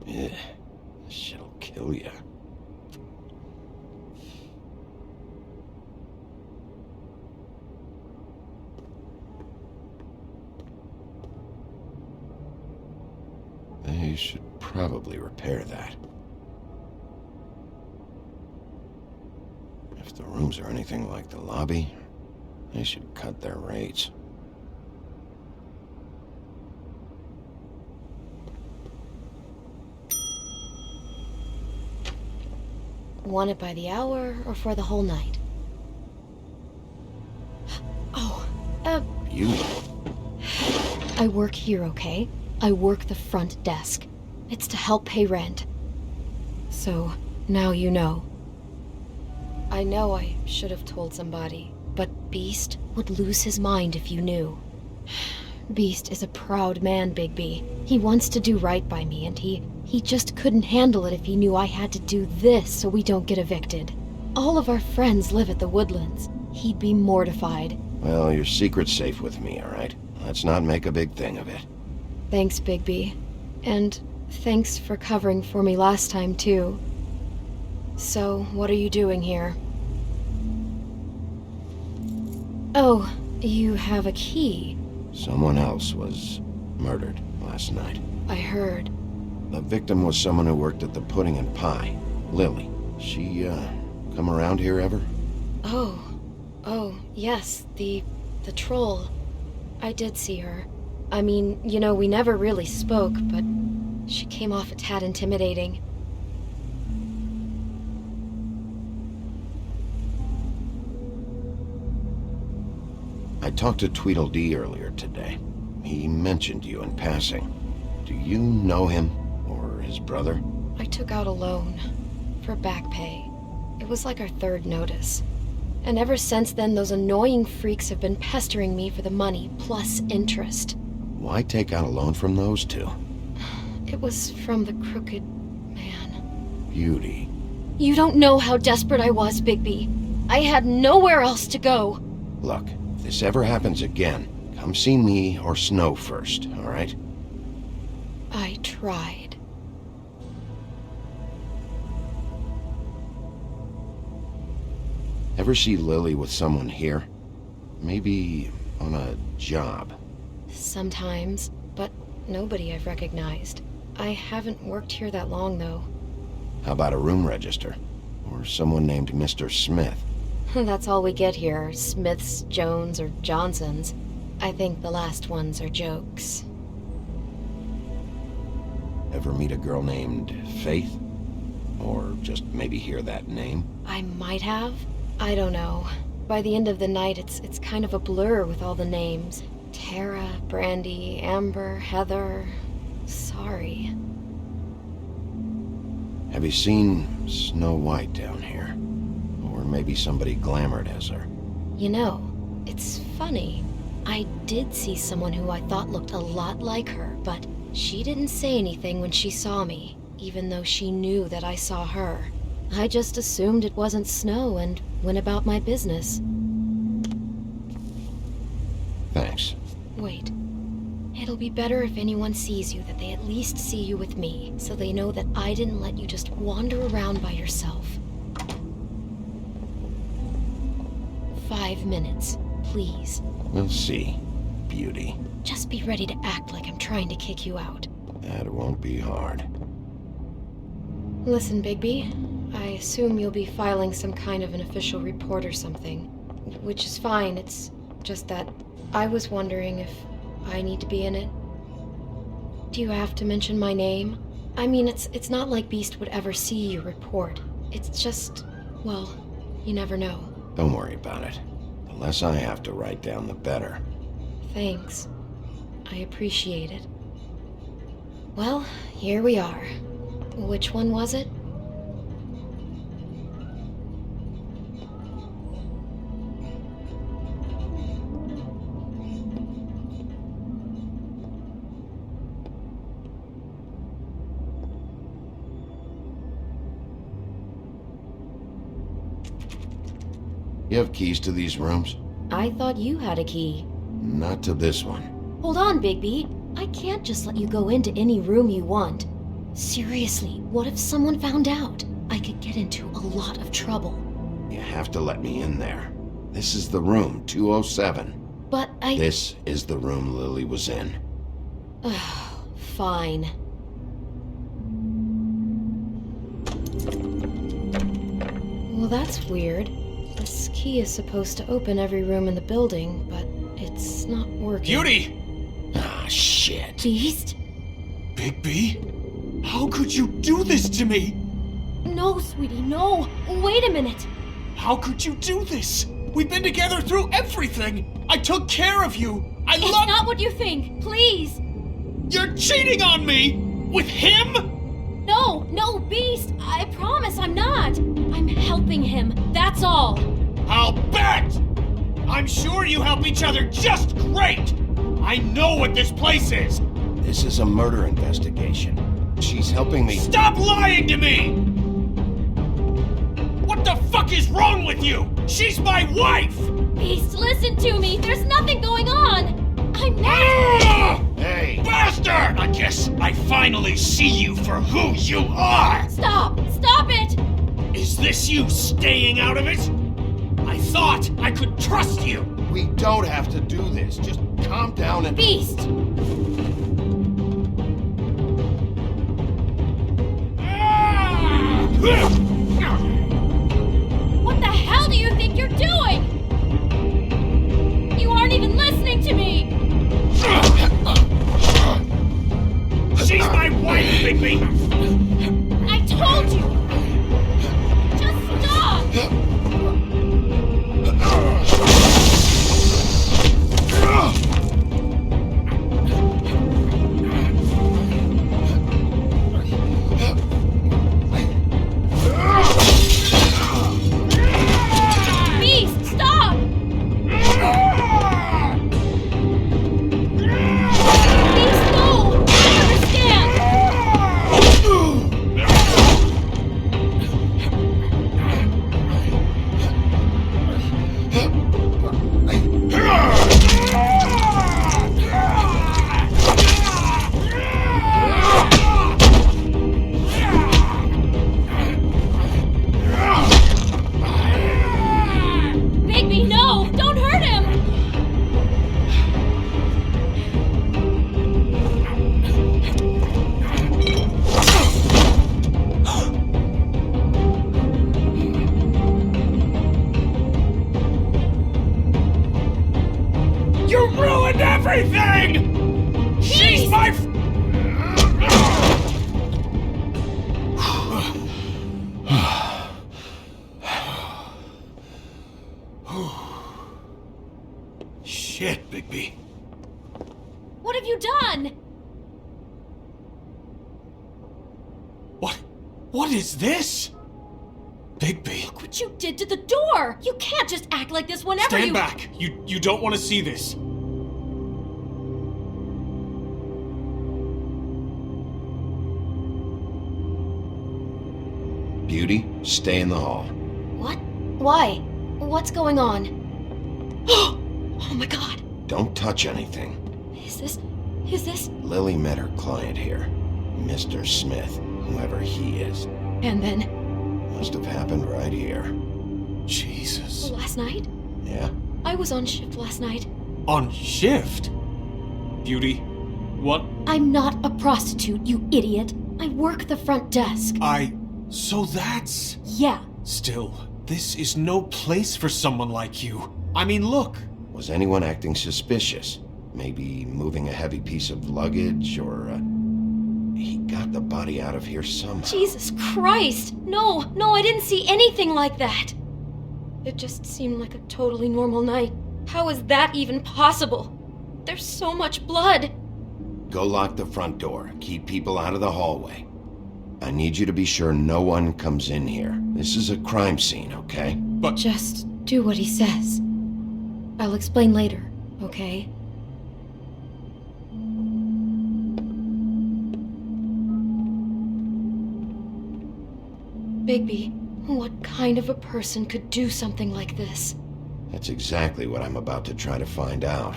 This shit'll kill ya. They should probably repair that. If the rooms are anything like the lobby, they should cut their rates. Want it by the hour or for the whole night? Oh, Beautiful. I work here, okay? I work the front desk. It's to help pay rent. So, now you know. I know I should have told somebody, but Beast would lose his mind if you knew. Beast is a proud man, Bigby. He wants to do right by me, and he just couldn't handle it if he knew I had to do this so we don't get evicted. All of our friends live at the Woodlands. He'd be mortified. Well, your secret's safe with me, all right? Let's not make a big thing of it. Thanks, Bigby. And thanks for covering for me last time, too. So, what are you doing here? Oh, you have a key. Someone else was murdered last night. I heard. The victim was someone who worked at the Pudding and Pie. Lily. She, come around here ever? Oh, yes, the troll. I did see her. I mean, you know, we never really spoke, but she came off a tad intimidating. I talked to Tweedledee earlier today. He mentioned you in passing. Do you know him? Or his brother? I took out a loan for back pay. It was like our third notice. And ever since then, those annoying freaks have been pestering me for the money, plus interest. Why take out a loan from those two? It was from the crooked man. Beauty. You don't know how desperate I was, Bigby. I had nowhere else to go. Look, if this ever happens again, come see me or Snow first, all right? I tried. Ever see Lily with someone here? Maybe on a job. Sometimes, but nobody I've recognized. I haven't worked here that long, though. How about a room register? Or someone named Mr. Smith? That's all we get here, Smiths, Jones, or Johnsons. I think the last ones are jokes. Ever meet a girl named Faith? Or just maybe hear that name? I might have. I don't know. By the end of the night, it's kind of a blur with all the names. Tara, Brandy, Amber, Heather... Sorry. Have you seen Snow White down here? Or maybe somebody glamored as her? You know, it's funny. I did see someone who I thought looked a lot like her, but she didn't say anything when she saw me, even though she knew that I saw her. I just assumed it wasn't Snow and went about my business. Thanks. Wait. It'll be better if anyone sees you that they at least see you with me, so they know that I didn't let you just wander around by yourself. 5 minutes, please. We'll see, Beauty. Just be ready to act like I'm trying to kick you out. That won't be hard. Listen, Bigby, I assume you'll be filing some kind of an official report or something. Which is fine, it's just that I was wondering if I need to be in it. Do you have to mention my name? I mean, it's not like Beast would ever see your report. It's just, well, you never know. Don't worry about it. The less I have to write down, the better. Thanks. I appreciate it. Well, here we are. Which one was it? You have keys to these rooms? I thought you had a key. Not to this one. Hold on, Bigby. I can't just let you go into any room you want. Seriously, what if someone found out? I could get into a lot of trouble. You have to let me in there. This is the room, 207. But This is the room Lily was in. Fine. Well, that's weird. This key is supposed to open every room in the building, but it's not working. Beauty! Ah, shit. Beast? Bigby? How could you do this to me? No, sweetie, no. Wait a minute. How could you do this? We've been together through everything. I took care of you. It's not what you think. Please. You're cheating on me! With him? No, Beast. I promise I'm not. I'm helping him. That's all. I'll bet! I'm sure you help each other just great! I know what this place is! This is a murder investigation. She's helping me. Stop lying to me! What the fuck is wrong with you? She's my wife! Beast, listen to me. There's nothing going on. I'm not. Hey! Bastard! I guess I finally see you for who you are! Stop it! Is this you staying out of it? I thought I could trust you! We don't have to do this. Just calm down and... Beast! What the hell do you think you're doing? You aren't even listening to me! She's my wife, Bigby! I told you! Just stop! have you done? What is this? Bigby. Look what you did to the door! You can't just act like this whenever Stand back! You don't want to see this. Beauty, stay in the hall. What? Why? What's going on? Oh my god! Don't touch anything. Is this... Lily met her client here. Mr. Smith, whoever he is. And then... Must have happened right here. Jesus. Last night? Yeah? I was on shift last night. On shift? Beauty, what? I'm not a prostitute, you idiot. I work the front desk. So that's... Yeah. Still, this is no place for someone like you. I mean, look. Was anyone acting suspicious? Maybe moving a heavy piece of luggage, or, he got the body out of here somehow. Jesus Christ! No, I didn't see anything like that! It just seemed like a totally normal night. How is that even possible? There's so much blood! Go lock the front door. Keep people out of the hallway. I need you to be sure no one comes in here. This is a crime scene, okay? But... Just do what he says. I'll explain later, okay? Bigby, what kind of a person could do something like this? That's exactly what I'm about to try to find out.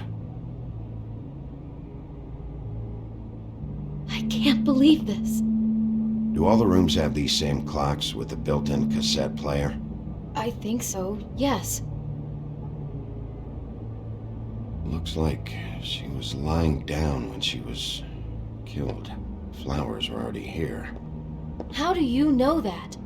I can't believe this. Do all the rooms have these same clocks with the built-in cassette player? I think so, yes. Looks like she was lying down when she was killed. Flowers were already here. How do you know that?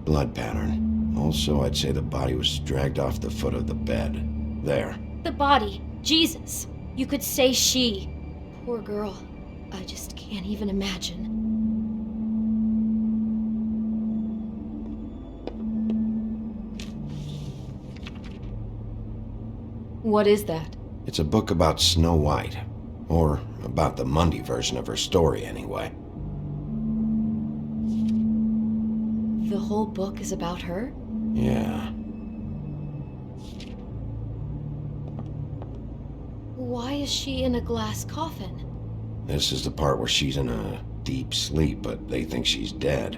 Blood pattern. Also, I'd say the body was dragged off the foot of the bed. There. The body. Jesus. You could say she. Poor girl. I just can't even imagine. What is that? It's a book about Snow White. Or about the Mundy version of her story, anyway. The whole book is about her? Yeah. Why is she in a glass coffin? This is the part where she's in a deep sleep, but they think she's dead.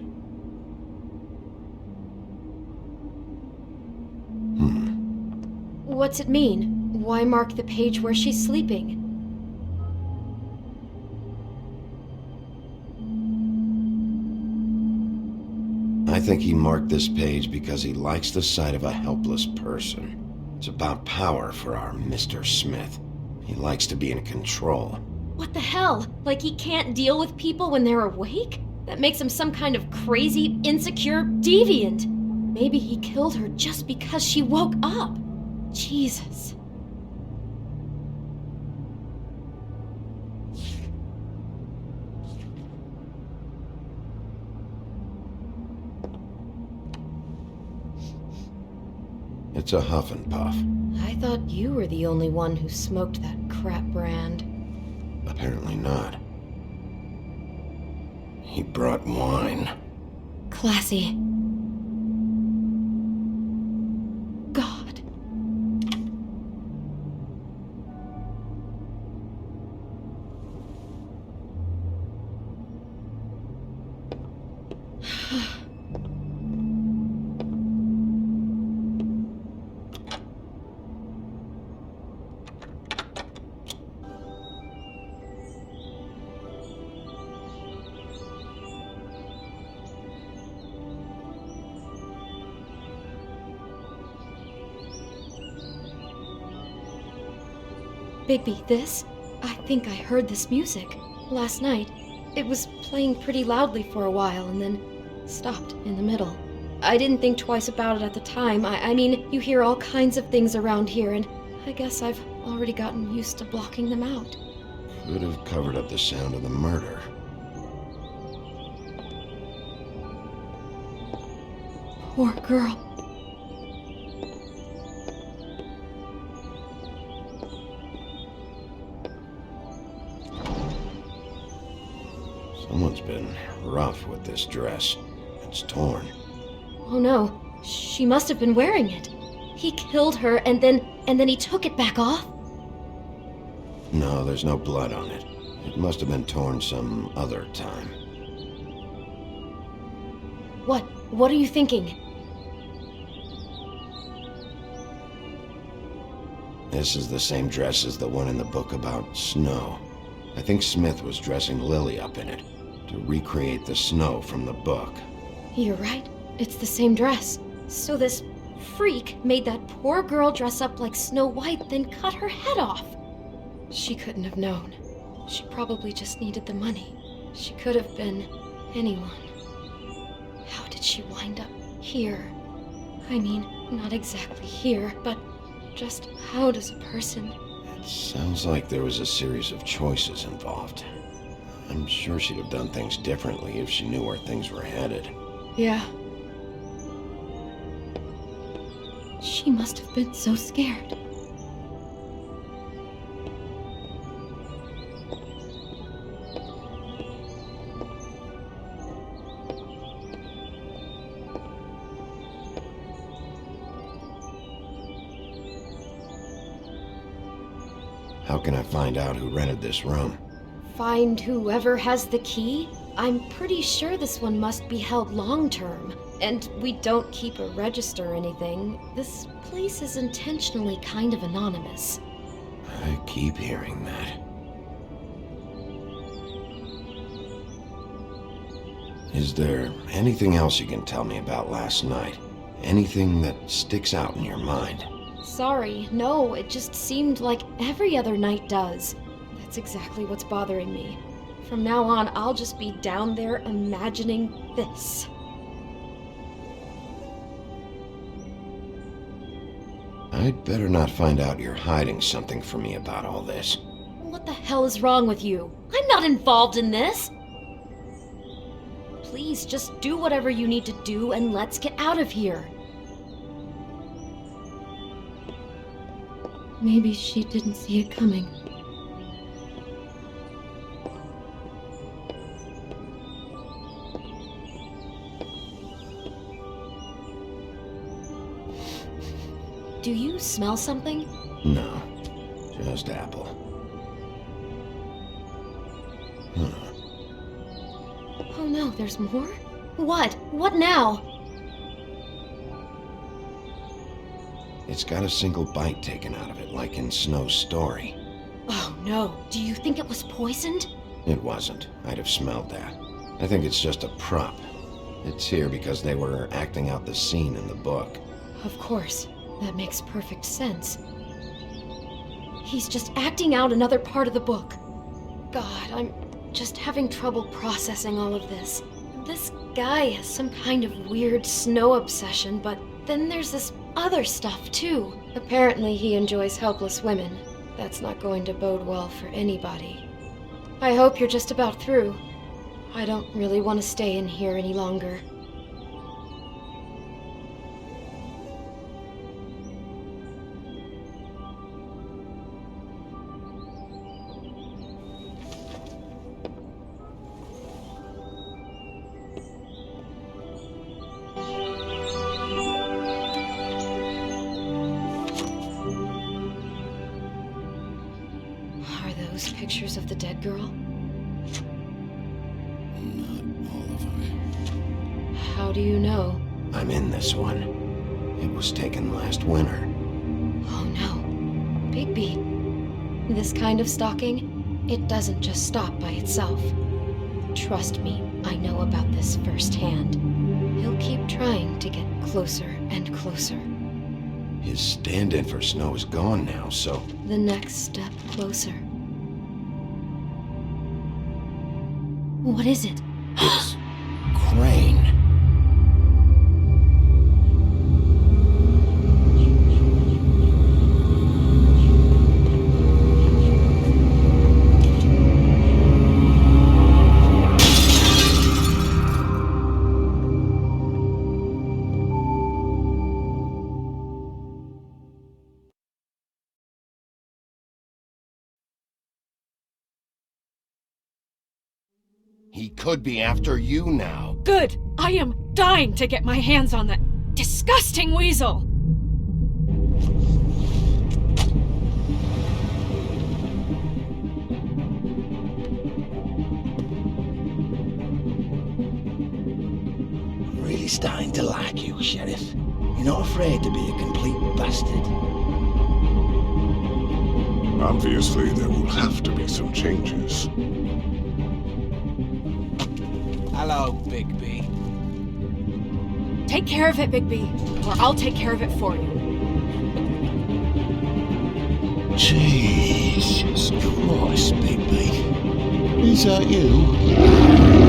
What's it mean? Why mark the page where she's sleeping? I think he marked this page because he likes the sight of a helpless person. It's about power for our Mr. Smith. He likes to be in control. What the hell? Like he can't deal with people when they're awake? That makes him some kind of crazy, insecure deviant. Maybe he killed her just because she woke up. Jesus. It's a huff and puff. I thought you were the only one who smoked that crap brand. Apparently not. He brought wine. Classy. God. Bigby, this? I think I heard this music. Last night. It was playing pretty loudly for a while and then stopped in the middle. I didn't think twice about it at the time. I mean, you hear all kinds of things around here, and I guess I've already gotten used to blocking them out. Could have covered up the sound of the murder. Poor girl. Someone's been rough with this dress. It's torn. Oh no, she must have been wearing it. He killed her and then he took it back off? No, there's no blood on it. It must have been torn some other time. What are you thinking? This is the same dress as the one in the book about snow. I think Smith was dressing Lily up in it to recreate the snow from the book. You're right. It's the same dress. So this freak made that poor girl dress up like Snow White, then cut her head off. She couldn't have known. She probably just needed the money. She could have been anyone. How did she wind up here? I mean, not exactly here, but just how does a person... Sounds like there was a series of choices involved. I'm sure she'd have done things differently if she knew where things were headed. Yeah. She must have been so scared. How can I find out who rented this room? Find whoever has the key? I'm pretty sure this one must be held long-term. And we don't keep a register or anything. This place is intentionally kind of anonymous. I keep hearing that. Is there anything else you can tell me about last night? Anything that sticks out in your mind? Sorry, no, it just seemed like every other night does. That's exactly what's bothering me. From now on, I'll just be down there imagining this. I'd better not find out you're hiding something from me about all this. What the hell is wrong with you? I'm not involved in this! Please, just do whatever you need to do and let's get out of here. Maybe she didn't see it coming. Do you smell something? No, just apple. Oh no, there's more? What? What now? It's got a single bite taken out of it, like in Snow's story. Oh no, do you think it was poisoned? It wasn't. I'd have smelled that. I think it's just a prop. It's here because they were acting out the scene in the book. Of course. That makes perfect sense. He's just acting out another part of the book. God, I'm just having trouble processing all of this. This guy has some kind of weird snow obsession, but then there's this other stuff too. Apparently he enjoys helpless women. That's not going to bode well for anybody. I hope you're just about through. I don't really want to stay in here any longer. Pictures of the dead girl? Not all of them. How do you know? I'm in this one. It was taken last winter. Oh no. Bigby. This kind of stalking, it doesn't just stop by itself. Trust me, I know about this firsthand. He'll keep trying to get closer and closer. His stand-in for Snow is gone now, so... The next step closer. What is it? It's Crane. He could be after you now. Good! I am dying to get my hands on that disgusting weasel! I'm really starting to like you, Sheriff. You're not afraid to be a complete bastard. Obviously, there will have to be some changes. Hello, Bigby. Take care of it, Bigby, or I'll take care of it for you. Jesus Christ, Bigby. Is that you?